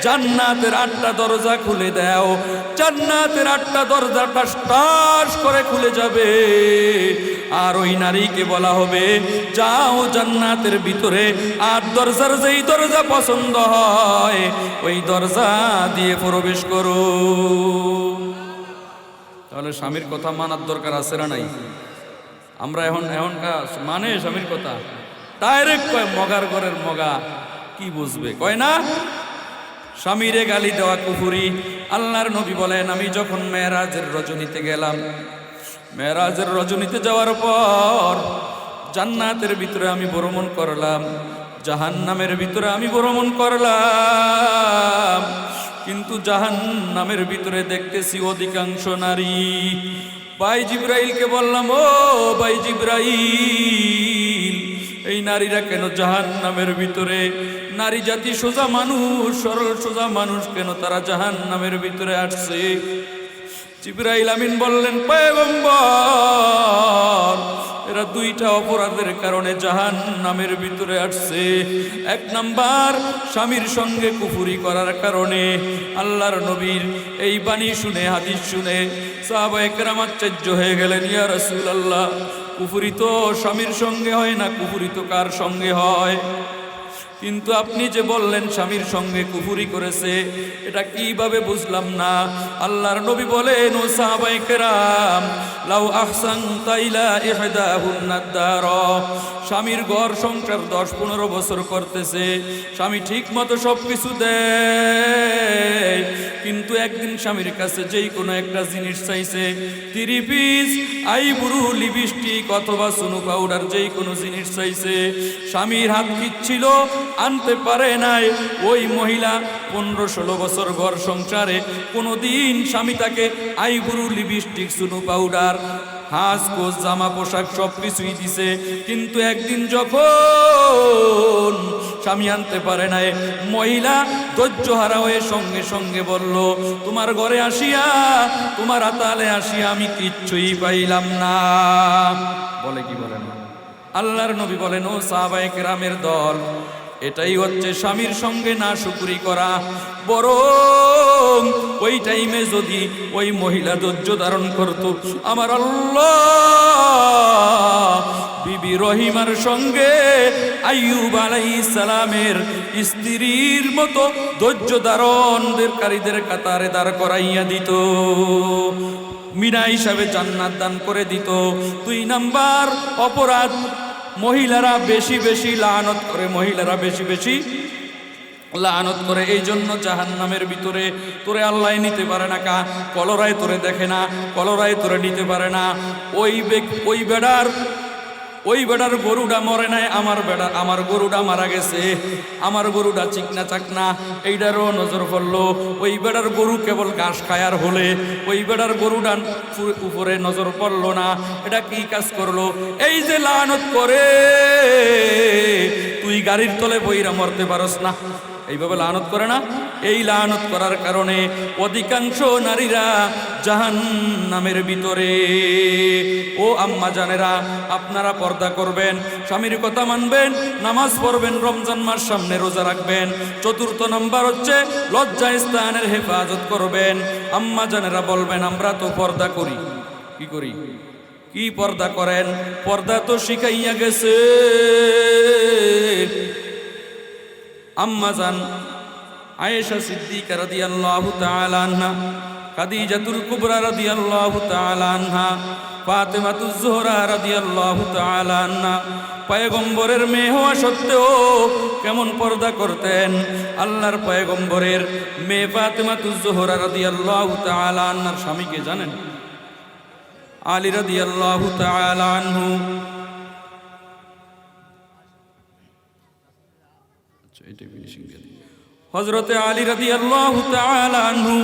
জান্নাতের 8টা দরজা খুলে দাও। জান্নাতের 8টা দরজা টাস টাস করে খুলে যাবে, আর ওই নারীকে বলা হবে যাও জান্নাতের ভিতরে 8 দরজার যেই দরজা পছন্দ হয় ওই দরজা দিয়ে প্রবেশ করো। তাহলে স্বামীর কথা মানার দরকার আছে না নাই? আমরা এখনকার মানে স্বামীর কথা ডাইরেক্ট কয় মগার ঘরের মগা, কি বুঝবে, কয় না স্বামীরে গালি দেওয়া কুফরি। আল্লাহর নবী বলেন আমি যখন মেরাজের রজনীতে গেলাম, মেরাজের রজনীতে যাওয়ার পর জান্নাতের ভিতরে আমি ভ্রমণ করলাম, জাহান্নামের ভিতরে আমি ভ্রমণ করলাম, কিন্তু জাহান্নামের ভিতরে দেখতেছি অধিকাংশ নারী। ভাই জিবরাইলকে বললাম, ও ভাই জিবরাইল, এই নারীরা কেন জাহান্নামের ভিতরে? নারী জাতি সোজা মানুষ, সরল সোজা মানুষ, কেন তারা জাহান্নামের ভিতরে আসছে? জিবরাইল আমিন বললেন, পয়গম্বর, এরা 2টা অপরাধের কারণে জাহান্নামের ভিতরে আসছে। 1 নাম্বার স্বামীর সঙ্গে কুফরি করার কারণে। আল্লাহর নবীর এই বাণী শুনে, হাদিস শুনে সাহাবায়ে কেরাম আশ্চর্য হয়ে গেলেন, ইয়া রাসূলুল্লাহ, কুফরি তো স্বামীর সঙ্গে হয় না, কুফরি তো কার সঙ্গে হয়? কিন্তু আপনি যে বললেন স্বামীর সঙ্গে কুফরি করেছে, এটা কিভাবে বুঝলাম না। আল্লাহর নবী বলেন, ও সাহাবায়ে কেরাম, লাউ আহসানতা ইলা ইহদাহুন্নাদ দার, স্বামীর ঘর সংসার 10-15 বছর করতেছে, স্বামী ঠিক মতো সবকিছু দেয়, কিন্তু একদিন স্বামীর কাছে যেই কোনো একটা জিনিস চাইছে, 30 পিস আইব্রু, লিপস্টিক অথবা সুনু পাউডার, যেই কোনো জিনিস চাইছে, স্বামীর হাত ছিল আনতে পারে নাই। ওই মহিলা 15-16 বছর ঘর সংসারে কোনোদিন স্বামী তাকে আইব্রু, লিপস্টিক, সুনু পাউডার, হাঁস কোষ, জামা পোশাক সবকিছুই দিছে, কিন্তু একদিন যখন স্বামী আনতে পারে নাই, মহিলা ধৈর্যহারা হয়ে সঙ্গে সঙ্গে বলল, তোমার ঘরে আসিয়া, তোমার আতালে আসিয়া আমি কিচ্ছুই পাইলাম না। বলে কি বলেন? আল্লাহর নবী বলেন, ও সাহাবায়ে কেরামের দল, এটাই হচ্ছে স্বামীর সঙ্গে না শুকরি করা। বরং ওই টাইমে যদি ওই মহিলা ধৈর্য ধারণ করত, আমার আল্লাহ বিবি রহিমার সঙ্গে আইয়ুব আলাইহিস সালামের স্ত্রীর মতো ধৈর্য ধারণকারীদের কাতারে দাঁড় করাইয়া দিত, মিনা হিসাবে জান্নাত দান করে দিত। 2 নাম্বার অপরাধ, মহিলারা বেশি বেশি লানত করে, মহিলারা বেশি বেশি লানত করে। এই জন্য জাহান্নামের ভিতরে তোরে আল্লাহ নিতে পারে না, কলরায় তোরে দেখে না, কলরায় তোরে নিতে পারে না। ওই বেড়ার গরুটা মরে নাই, আমার গরুটা মারা গেছে, আমার গরুটা চিকনা চাকনা, এইটারও নজর পড়লো। ওই বেড়ার গরু কেবল ঘাস খায়ার হলে ওই বেড়ার গরুটা উপরে নজর পড়লো না। এটা কি কাজ করলো? এই যে লানত করে, তুই গাড়ির তলে বইরা মরতে পারস না, এইভাবে লানত করে না। এই লানত করার কারণে অধিকাংশ নারীরা জাহান্নামের ভিতরে। ও আম্মা জানেরা, আপনারা পর্দা করবেন, স্বামীর কথা মানবেন, নামাজ পড়বেন, রমজান মাস সামনে রোজা রাখবেন। 4 নম্বর হচ্ছে লজ্জা স্থানের হেফাজত করবেন। আম্মা জানেরা বলবেন, আমরা তো পর্দা করি, কি করি? কি পর্দা করেন? পর্দা তো শিখাইয়া গেছে আম্মা জান আয়েশা সিদ্দিকা রাদিয়াল্লাহু তাআলা আনহা, খাদিজাতুল কুবরা রাদিয়াল্লাহু তাআলা আনহা, ফাতেমাতুজ জোহরা রাদিয়াল্লাহু তাআলা আনহা পয়গম্বরের মেয়ে হওয়া সত্ত্বেও কেমন পর্দা করতেন। আল্লাহর পয়গম্বরের মেয়ে ফাতেমাতুজ জোহরা রাদিয়াল্লাহু তাআলা আনহার স্বামীকে জানেন? আলী রাদিয়াল্লাহু তাআলা আনহু। হযরতে আলী রাদিয়াল্লাহু তাআলা আনহু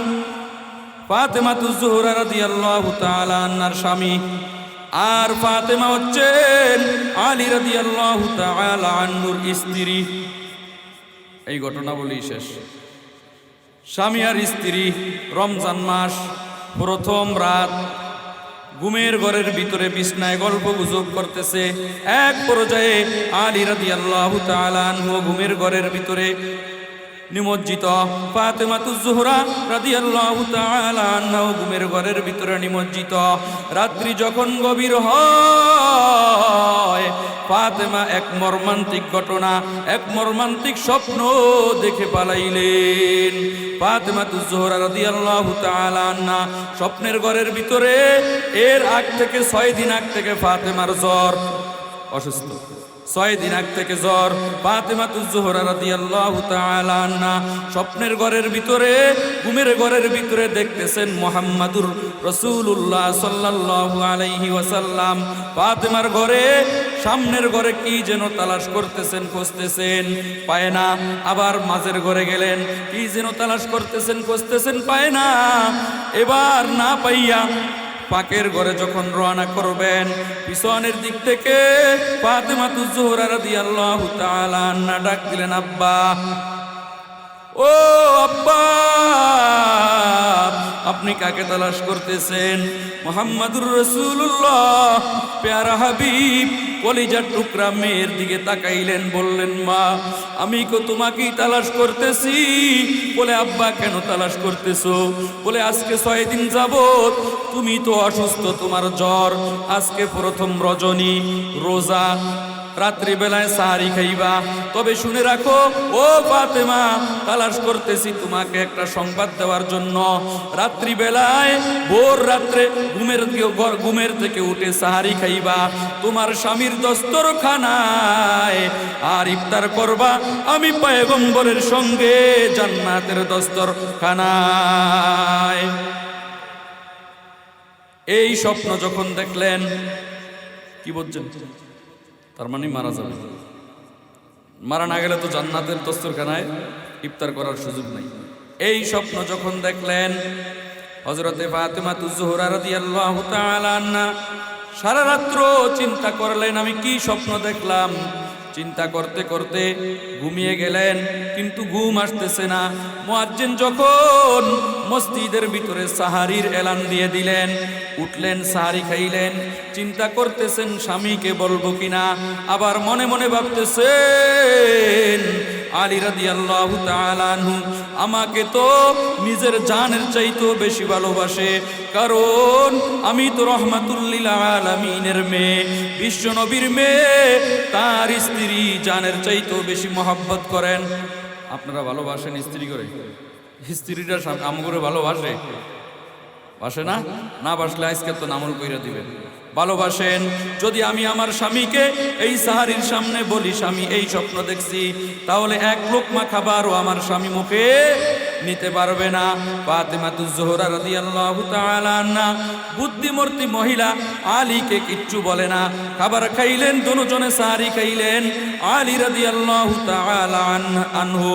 ফাতেমাতুজ জোহরা রাদিয়াল্লাহু তাআলা আনহার স্বামী, আর ফাতেমা হচ্ছেন আলী রাদিয়াল্লাহু তাআলা আনহুর স্ত্রী। এই ঘটনা বলি শেষ। স্বামী আর স্ত্রী রমজান মাস প্রথম রাত ঘুমের ঘরের ভিতরে বিছনায় গল্প গুজব করতেছে। এক পর্যায়ে আলী রাদিয়াল্লাহু তাআলা আনহু ঘুমের ঘরের ভিতরে নিমজ্জিত, ফাতেমাতুজ জোহরা রাদিয়াল্লাহু তাআলা আনহা ঘুমের ঘরের ভিতরে নিমজ্জিত। রাত্রি যখন গভীর হয়, ফাতেমা এক মর্মান্তিক ঘটনা, এক মর্মান্তিক স্বপ্ন দেখে পালাইলেন। ফাতেমাতুজ জোহরা রাদিয়াল্লাহু তাআলা আনহা স্বপ্নের ঘরের ভিতরে এর আগ থেকে 6 দিন আগ থেকে ফাতেমার জ্বর, অসুস্থ, 6 দিন আগ থেকে জ্বর। ফাতেমাতুজ জোহরা রাদিয়াল্লাহু তাআলা আনহা স্বপ্নের ঘরের ভিতরে ঘুমের ঘরের ভিতরে দেখতেছেন মুহাম্মাদুর রাসূলুল্লাহ সাল্লাল্লাহু আলাইহি ওয়াসাল্লাম ফাতেমার ঘরে, সামনের ঘরে কি যেন তালাশ করতেছেন, খুঁজতেছেন, পায় না। আবার মাঝের ঘরে গেলেন, কি যেন তালাশ করতেছেন, খুঁজতেছেন, পায় না। এবার না পাইয়া পাকের ঘরে যখন রওনা করবেন, পিছনের দিক থেকে ফাতেমাতুজ জোহরা রাদিয়াল্লাহু তাআলা আনহা ডাক দিলেন, আব্বা, ও আব্বা, আপনি কাকে তালাশ করতেছেন? মুহাম্মাদুর রাসূলুল্লাহ প্যারা হাবিব কলিজার টুকরা মেয়ের দিকে তাকাইলেন, বললেন, মা, আমি তো তোমাকেই তালাশ করতেছি। বলে, আব্বা কেন তালাশ করতেছো? বলে, আজকে 6 দিন যাবত তুমি তো অসুস্থ, তোমার জ্বর, আজকে প্রথম রজনী, রোজা, রাত্রি বেলায় সাহারি খাইবা। তবে শুনে রাখো ও ফাতেমা, তালাশ করতেছি তোমাকে একটা সংবাদ দেওয়ার জন্য। রাত্রি বেলায় ভোর রাত্রে ঘুমের থেকে উঠে সাহারি খাইবা তোমার স্বামীর দস্তরখানায়, আর ইফতার করবা আমি পয়গম্বরের সঙ্গে জান্নাতের দস্তরখানায়। এই স্বপ্ন যখন দেখলেন, কি বলছেন? তার মানে মারা যাবে, মারা না গেলে তো জান্নাতের দস্তরখানায় ইফতার করার সুযোগ নাই। এই স্বপ্ন যখন দেখলেন, হযরতে ফাতেমাতুজ জোহরা রাদিয়াল্লাহু তাআলা আনহা সারা রাত্র চিন্তা করলেন, আমি কি স্বপ্ন দেখলাম। চিন্তা করতে করতে ঘুমিয়ে গেলেন, কিন্তু ঘুম আসতেছে না। মুয়াজ্জিন যখন মসজিদের ভিতরে সাহারির এলান দিয়ে দিলেন, উঠলেন, সাহারি খাইলেন। চিন্তা করতেছেন স্বামীকে বলবো কিনা, আবার মনে মনে ভাবতেছেন আলী রাদিয়াল্লাহু তাআলা আনহু আমাকে তো নিজের জানের চাইতেও বেশি ভালোবাসে, কারণ আমি তো রহমাতুল লিল আলামিনের মেয়ে, বিশ্ব নবীর মেয়ে, তার স্ত্রী জানের চাইতেও বেশি মহব্বত করেন। আপনারা ভালোবাসেন স্ত্রী করে? স্ত্রীটা আমগরে ভালোবাসে? বাসে না? না বাসলে আজকে তো নামল কইরা দিবেন। ভালোবাসেন? যদি আমি আমার স্বামীকে এই সাহারির সামনে বলি, স্বামী এই স্বপ্ন দেখছি, তাহলে এক লোকমা খাবারও আমার স্বামী মুখে নিতে পারবে না। ফাতেমাতুজ জোহরা রাদিয়াল্লাহু তাআলা আনহা বুদ্ধিমতী মহিলা, আলীকে কিচ্ছু বলে না। খাবার খাইলেন, দুজনে সাহারি খাইলেন। আলী রাদিয়াল্লাহু তাআলা আনহু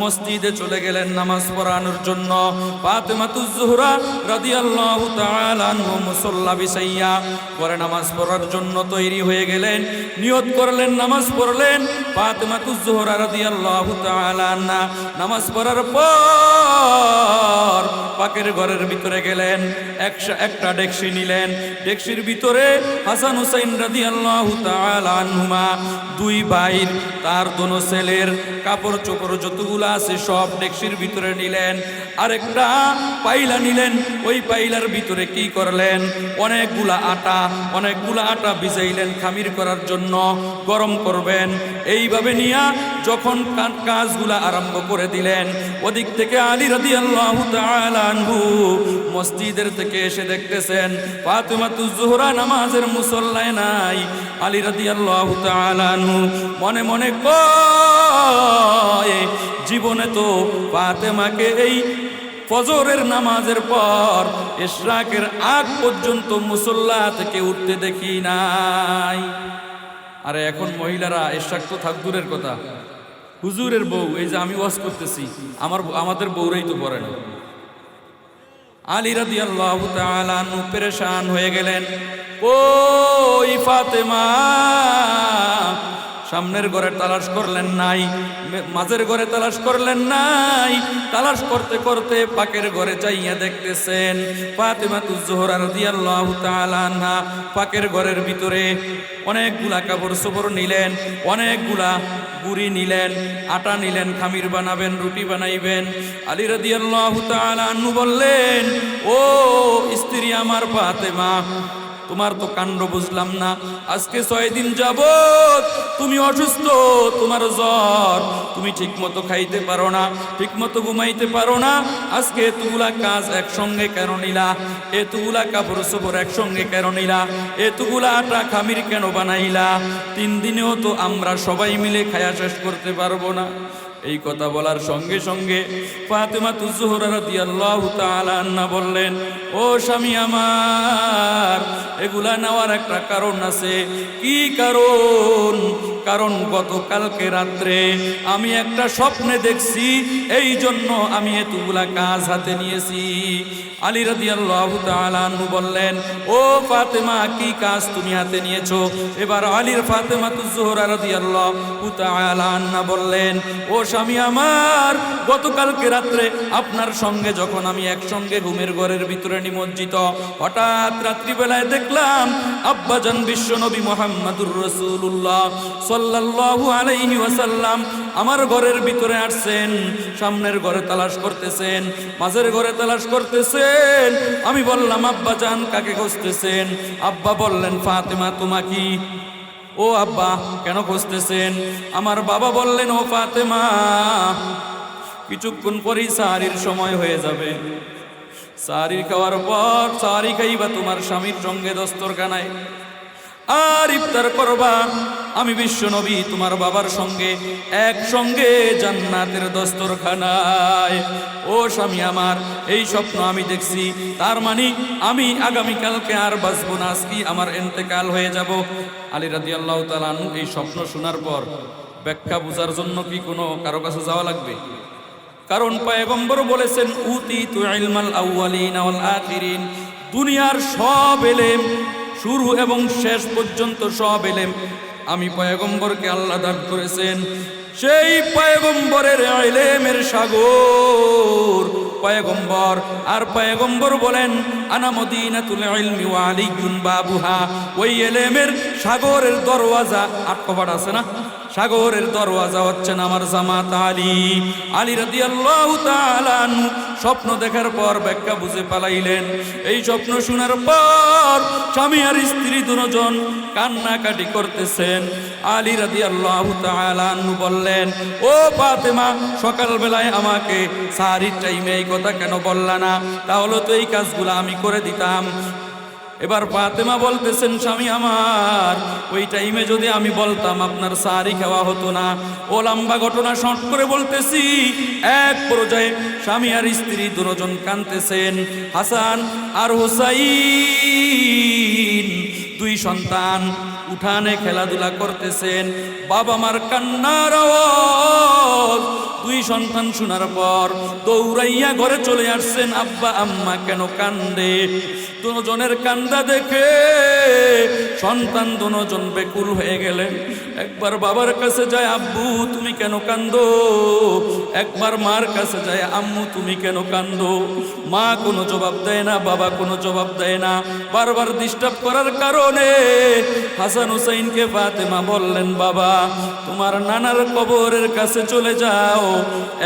মসজিদে চলে গেলেন নামাজ পড়ানোর জন্য। ফাতেমাতুজ জোহরা রাদিয়াল্লাহু তাআলা আনহু মুসাল্লা বিছাইয়া পরে নামাজ পড়ার জন্য তৈরি হয়ে গেলেন, নিয়ত করলেন, নামাজ পড়লেন। ফাতেমাতুজ জোহরা রাদিয়াল্লাহু তাআলা আনহা নামাজ পড়ার পর পাকের ঘরের ভিতরে গেলেন, একটা ডেকসি নিলেন। ডেকসির ভিতরে হাসান হুসাইন রাদিয়াল্লাহু তাআলা আনহুমা দুই ভাইর, তার দোনো ছেলের কাপড় চোপড় যতগুলো আছে সব ডেকসির ভিতরে নিলেন। আরেকটা পাইলা নিলেন। ওই পাইলার ভিতরে কি করলেন? অনেকগুলা আটা ভিজাইলেন খামির করার জন্য, গরম করবেন। এইভাবে নিয়া যখন কাজগুলা আরম্ভ করে দিলেন, ওদিক থেকে আলী রাদিয়াল্লাহু তাআলা আনহু আনহু মসজিদের থেকে এসে দেখতেছেন ফাতেমাতুজ জোহরা নামাজের মুসল্লায় নাই। আলী রাদিয়াল্লাহু তাআলা আনহু মনে মনে কয়, জীবনে তো ফাতেমাকে এই ফজরের নামাজের পর ইশরাকের আগ পর্যন্ত মুসল্লা থেকে উঠতে দেখি নাই। আরে এখন মহিলারা ইশরাক তো থাক দূরের কথা, হুজুরের বউ, এই যে আমি ওয়াজ করতেছি, আমাদের বউরাই তো পড়ে না। আলী রাদিয়াল্লাহু তাআলা আনহু পেরেশান হয়ে গেলেন। ওই ফাতেমা! সামনের ঘরে তালাশ করলেন নাই, মাঝের ঘরে তালাশ করলেন নাই, তালাশ করতে করতে পাকের ঘরে যাইয়া দেখতেছেন ফাতেমাতুজ জোহরা রাদিয়াল্লাহু তাআলা আনহা পাকের ঘরের ভিতরে অনেকগুলা কাপড় চোপড় নিলেন, অনেকগুলা গুড়ি নিলেন, আটা নিলেন, খামির বানাবেন, রুটি বানাইবেন। আলী রাদিয়াল্লাহু তাআলা আনহু বললেন, ও স্ত্রী আমার ফাতেমা, তোমার তো কাণ্ড বুঝলাম না। আজকে 6 দিন যাবত তুমি অসুস্থ, তোমার জ্বর, তুমি ঠিক মতো খাইতে পারো না, ঠিক মতো ঘুমাইতে পারো না। আজকে এতগুলা কাজ একসঙ্গে কেন নিলা? এতগুলা কাপড় চোপড় একসঙ্গে কেন নিলা? এতগুলা আটা খামির কেন বানাইলা? 3 দিনেও তো আমরা সবাই মিলে খায়া শেষ করতে পারবো না। এই কথা বলার সঙ্গে সঙ্গে ফাতেমাতুজ জোহরা রাদিয়াল্লাহু তাআলা আনহা বললেন, ও স্বামী আমার, এগুলা নেওয়ার একটা কারণ আছে। কি কারণ? কারণ গতকালকে রাত্রে আমি একটা স্বপ্নে দেখছি, এই জন্য আমি এতগুলা কাজ হাতে নিয়েছি। আলী রাদিয়াল্লাহু তাআলা আনহু বললেন, ও ফাতেমা, কি কাজ তুমি হাতে নিয়েছো? এবার আলীর ফাতেমাতুজ জোহরা রাদিয়াল্লাহু তাআলা আনহা বললেন, ও স্বামী আমার, গতকালকে রাত্রে আপনার সঙ্গে যখন আমি একসঙ্গে ঘুমের ঘরের ভিতরে নিমজ্জিত, হঠাৎ রাত্রিবেলায় দেখলাম আব্বাজান বিশ্বনবী মুহাম্মদুর রাসূলুল্লাহ সাল্লাল্লাহু আলাইহি ওয়াসাল্লাম আমার ঘরের ভিতরে আসছেন, সামনের ঘরে তালাশ করতেছেন, মাঝের ঘরে তালাশ করতেছেন। আমি বললাম, আব্বাজান, কাকে খুঁজতেছেন? আব্বা বললেন, ফাতেমা তোমাকে। ও আব্বা, কেন খুঁজতেছেন? আমার বাবা বললেন, ও ফাতেমা, কিছুক্ষণ পরেই সাহারির সময় হয়ে যাবে। সাহারি খাওয়ার পর সাহারি খাইবা তোমার স্বামীর সঙ্গে দস্তরখানায়, আর ইফতার করবা আমি বিশ্বনবী তোমার বাবার সঙ্গে একসঙ্গে জান্নাতের দস্তরখানায়। ও স্বামী আমার, এই স্বপ্ন আমি দেখছি, তার মানে আমি আগামীকালকে আর বাঁচবো না, আজকে আমার ইন্তেকাল হয়ে যাব। আলী রাদিয়াল্লাহু তাআলা আনহু এই স্বপ্ন শোনার পর ব্যাখ্যা বোঝার জন্য কি কোনো কারো কাছে যাওয়া লাগবে? কারণ পয়গম্বর বলেছেন, উতিতু ইলমাল আউয়ালিন ওয়াল আখিরিন, দুনিয়ার সব ইলম, শুরু এবং শেষ পর্যন্ত সব ইলম আমি পয়গম্বরকে আল্লাহ দান করেছেন। সেই পয়গম্বরের ইলমের সাগর পয়গম্বর, আর পয়গম্বর বলেন, আনা মদিনাতুল ইলমি ওয়া আলিয়ুন বাবুহা, ওই ইলমের সাগরের দরওয়াজা, 8 কপাট আছে না, সাগরের দরওয়াজা হচ্ছেন আমার জামাত আলী। আলী রাদিয়াল্লাহু তাআলা আনহু স্বপ্ন দেখার পর ব্যাখ্যা বুঝে পালাইলেন। এই স্বপ্ন শোনার পর স্বামী আর স্ত্রী দুজন কান্নাকাটি করতেছেন। আলী রাদিয়াল্লাহু তাআলা আনহু বললেন, ও ফাতেমা, সকালবেলায় আমাকে সাহারির টাইমে এই কথা কেন বললা না? তাহলে তো এই কাজগুলো আমি করে দিতাম। এবার ফাতেমা বলতেছেন, স্বামী আমার, ওই টাইমে যদি আমি বলতাম আপনার সাহারি খাওয়া হতো না। ও লম্বা ঘটনা শর্ট করে বলতেছি। এক পর্যায়ে স্বামী আর স্ত্রী দুজন কাঁদতেছেন। হাসান আর হুসাইন, 2 সন্তান উঠানে খেলাধুলা করতেছেন। বাবা মার কান্নার আওয়াজ 2 সন্তান শোনার পর দৌড়াইয়া ঘরে চলে আসছেন। আব্বা আম্মা কেন কান্দে? দুজনের কান্দা দেখে সন্তান দুজন বেকুল হয়ে গেলেন। একবার বাবার কাছে যায়, আব্বু তুমি কেন কান্দো? একবার মার কাছে যায়, আম্মু তুমি কেন কান্দো? মা কোনো জবাব দেয় না, বাবা কোনো জবাব দেয় না। বারবার ডিস্টার্ব করার কারণে হাসান হুসাইনকে ফাতেমা বললেন, বাবা তোমার নানার কবরের কাছে চলে যাও,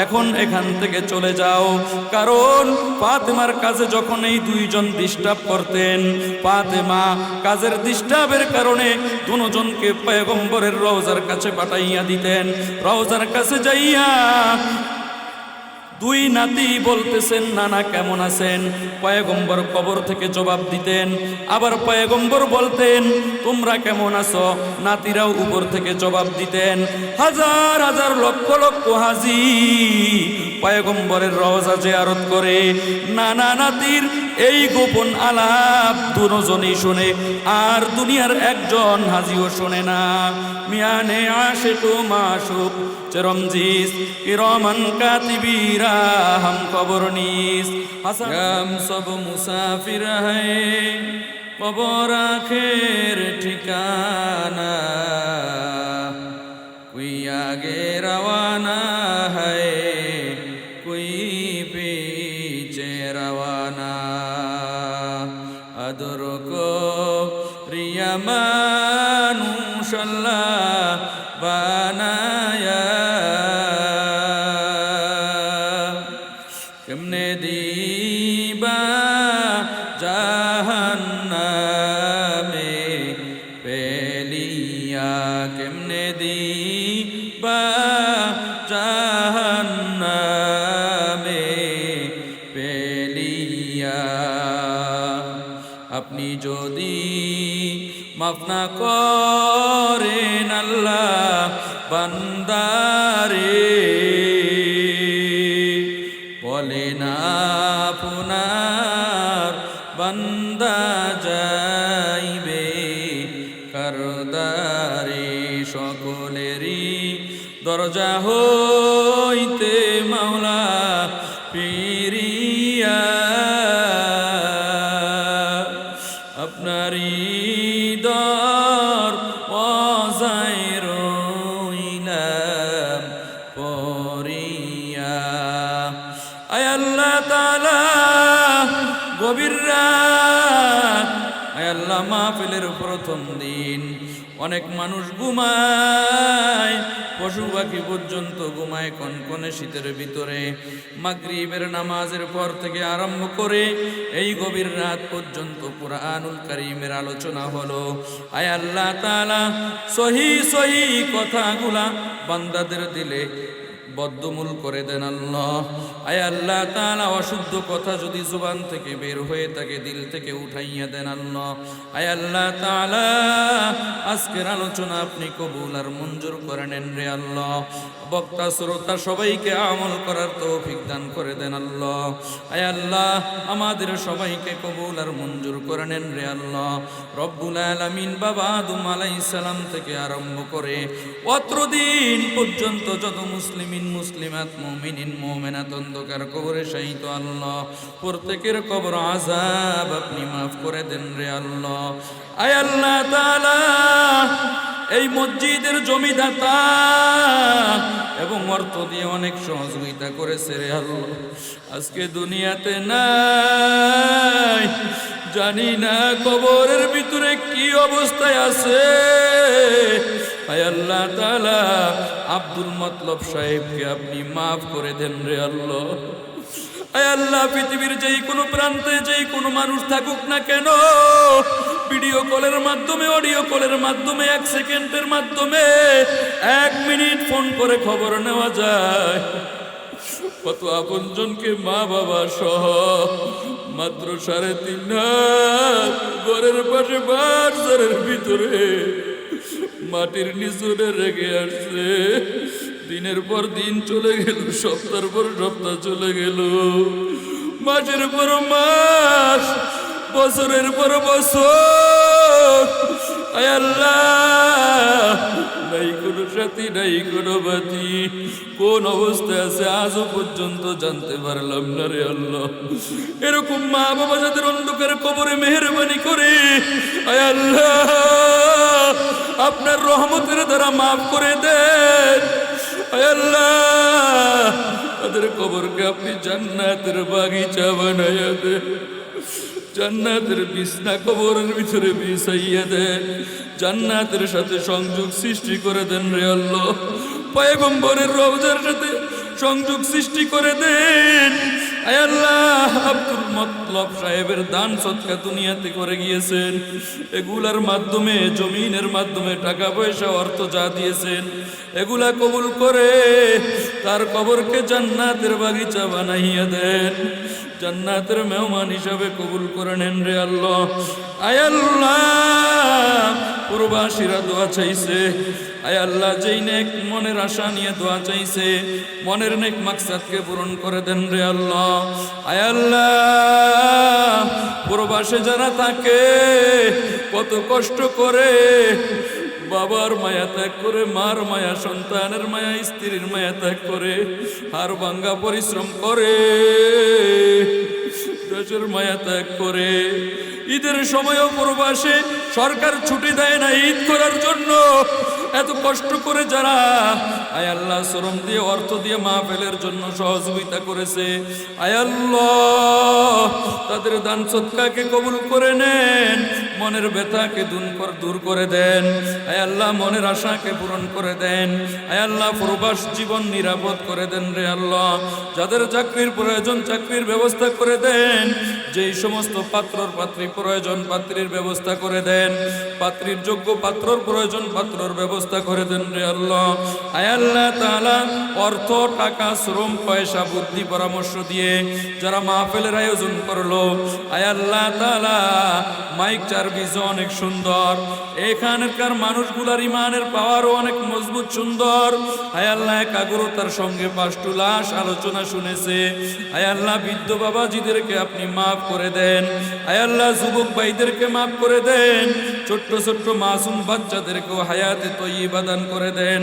এখন এখান থেকে চলে যাও। কারণ ফাতেমার কাছে যখন এই 2 জন ডিস্টার্ব করতেন, ফাতেমা কাজের ডিস্টার্বের কারণে দুজনকে পয়গম্বরের রওজার কাছে পাঠাইয়া দিতেন। রওজার কাছে যাইয়া দুই নাতি বলতেছেন নানা কেমন আছেন। পয়গম্বর কবর থেকে জবাব দিতেন, আবার পয়গম্বর বলতেন তোমরা কেমন আছো, নাতিরাও উপর থেকে জবাব দিতেন। হাজার হাজার লক্ষ লক্ষ হাজি পয়গম্বরের রওজা জিয়ারত করে নানা নাতির এই গোপন আলাপ দুজনেই শোনে, আর দুনিয়ার একজন হাজিও শোনে না। মিয়ানে আশিক মাশুক চরমজিস কিরমান কাতিবিরা हम कबर नीस हम सब मुसाफिर है कबर आखिर ठिकाना कोई आगे रवाना है कोई पीछे रवाना अदर को रिया मानुषल्लाह बनाया কেমনে দিবা জাহান্নামে পেলিয়া, কেমনে দিবা জাহান্নামে পেলিয়া। আপনি যদি মাফ না করেন আল্লাহ বান্দারে, বলে না আপনার বান্দা যাইবে কারদারে। সকলেরই দরজা হইতে মাওলা ফিরিয়া আপনারই দরওয়াজায় রইলাম পরিয়া। আয় আল্লাহ তাআলা গভীর রাত, আয় আল্লাহ মাহফিলের প্রথম দিন অনেক মানুষ ঘুমায়, পশু পাখি পর্যন্ত ঘুমায় কনকনে শীতের ভিতরে। মাগরিবের নামাজের পর থেকে আরম্ভ করে এই গভীর রাত পর্যন্ত কুরআনুল কারীমের আলোচনা হলো। আয় আল্লাহ তাআলা সহিহ সহিহ কথাগুলা বান্দাদের দিলে বদ্ধমূল করে দেন আল্লাহ। আয় আল্লাহ তাআলা অশুদ্ধ কথা যদি জুবান থেকে বের হয়ে থাকে দিল থেকে উঠাইয়া দেন আল্লাহ। আয় আল্লাহ তাআলা আজকের আলোচনা আপনি কবুল আর মঞ্জুর করে নেন রে আল্লাহ। বক্তা শ্রোতা সবাইকে আমল করার তৌফিক দান করে দেন আল্লাহ। আয় আল্লাহ আমাদের সবাইকে কবুল আর মঞ্জুর করে নেন রে আল্লাহ। রব্বুল আলামিন বাবা আদম আলাইহিস সালাম থেকে আরম্ভ করে অত্র দিন পর্যন্ত যত মুসলিমিন মুসলিমাত মুমিনিন মুমিনাত অন্ধকার কবরে শায়িত আল্লাহ, প্রত্যেকের কবর আযাব আপনি মাফ করে দেন রে আল্লাহ। আয় আল্লাহ তাআলা এই মসজিদের জমিদাতা এবং অর্থ দিয়ে অনেক সহযোগিতা করেছে রে আল্লাহ, আজকে দুনিয়াতে নাই, জানি না কবরের ভিতরে কি অবস্থায় আছে। আয় আল্লাহ তাআলা আব্দুল মতলব সাহেবকে আপনি মাফ করে দেন রে আল্লাহ। আয় আল্লাহ পৃথিবীর যেই কোনো প্রান্তে যেই কোনো মানুষ থাকুক না কেন, ভিডিও কলের মাধ্যমে অডিও কলের মাধ্যমে 1 সেকেন্ডের মাধ্যমে 1 মিনিট ফোন করে খবর নেওয়া যায়। কত আপনজনকে মা বাবা সহ মাত্র 3.5 হাত ঘরের পাশে বাজারের ভিতরে মাটির নিচুরে রেখে আসছে। দিনের পর দিন চলে গেল, সপ্তাহের পর সপ্তাহ চলে গেল, মাসের পর মাস, বছরের পর বছর। আয় আল্লাহ নাই কোনো সাথী নাই কোনো বাতি, কোন অবস্থায় আছে আজও পর্যন্ত জানতে পারলাম না রে আল্লাহ। এরকম মা বাবা যাদের অন্ধকার কবরে মেহেরবানি করে আয় আল্লাহ আপনার রহমতের দ্বারা মাফ করে দেন। আয় আল্লাহ তাদের কবরকে আপনি জান্নাতের বাগিচা বানাইয়া দেন, জান্নাতের বিছনা কবরের ভিতরে বিছাইয়া দেন, জান্নাতের সাথে সংযোগ সৃষ্টি করে দেন রে আল্লাহ। পয়গম্বরের রওজার সাথে সংযোগ সৃষ্টি করে দেন। আয় আল্লাহ আব্দুল মতলব সাহেবের দান সদকা দুনিয়াতে করে গিয়েছেন, এগুলার মাধ্যমে জমিনের মাধ্যমে টাকা পয়সা অর্থ যা দিয়েছেন এগুলা কবুল করে তার কবরকে জান্নাতের বাগিচা বানাইয়া দেন, জান্নাতের মেহমান হিসাবে কবুল করে নেন রে আল্লাহ। আয় আল্লাহ, প্রবাসীরা দোয়া চাইছে, আয় আল্লাহ যেই নেক মনের আশা নিয়ে দোয়া চাইছে, মনের নেক মাকসাদকে পূরণ করে দেন রে আল্লাহ। আয় আল্লাহ, প্রবাসে যারা থাকে কত কষ্ট করে, বাবার মায়া ত্যাগ করে, মার মায়া, সন্তানের মায়া, স্ত্রীর মায়া ত্যাগ করে, হাড় ভাঙ্গা পরিশ্রম করে, দেশের মায়া ত্যাগ করে, ঈদের সময়ও প্রবাসে সরকার ছুটি দেয় না ঈদ করার জন্য, এত কষ্ট করে যারা আয় আল্লাহ শ্রম দিয়ে অর্থ দিয়ে মাহফিলের জন্য সহযোগিতা করেছে, আয় আল্লাহ তাদের দান সদকাকে কবুল করে নেন, মনের ব্যথাকে দূর করে দেন, আয় আল্লাহ মনের আশাকে পূরণ করে দেন, আয় আল্লাহ প্রবাস জীবন নিরাপদ করে দেন রে আল্লাহ। যাদের চাকরির প্রয়োজন চাকরির ব্যবস্থা করে দেন, যেই সমস্ত পাত্রর পাত্রী প্রয়োজন পাত্রীর ব্যবস্থা করে দেন, পাত্রীর যোগ্য পাত্রর প্রয়োজন পাত্রর ব্যবস্থা করে দেন রে আল্লাহ। আয় আল্লাহ তাআলা অর্থ টাকা শ্রম পয়সা বুদ্ধি পরামর্শ দিয়ে যারা মাহফিলের আয়োজন করলো, আয় আল্লাহ তাআলা মাইক চার্ভিস অনেক সুন্দর, এখানকার মানুষগুলার ইমানের পাওয়ারও অনেক মজবুত সুন্দর, আয় আল্লাহ একাগ্রতার সঙ্গে পাঁচটু লাশ আলোচনা শুনেছে, আয় আল্লাহ বৃদ্ধ বাবাজিদেরকে আপনি মাফ করে দেন, আয় আল্লাহ যুবক ভাইদেরকে মাফ করে দেন, ছোট্ট ছোট্ট মাসুম বাচ্চাদেরকেও হায়াতে তয়্যিবা দান করে দেন।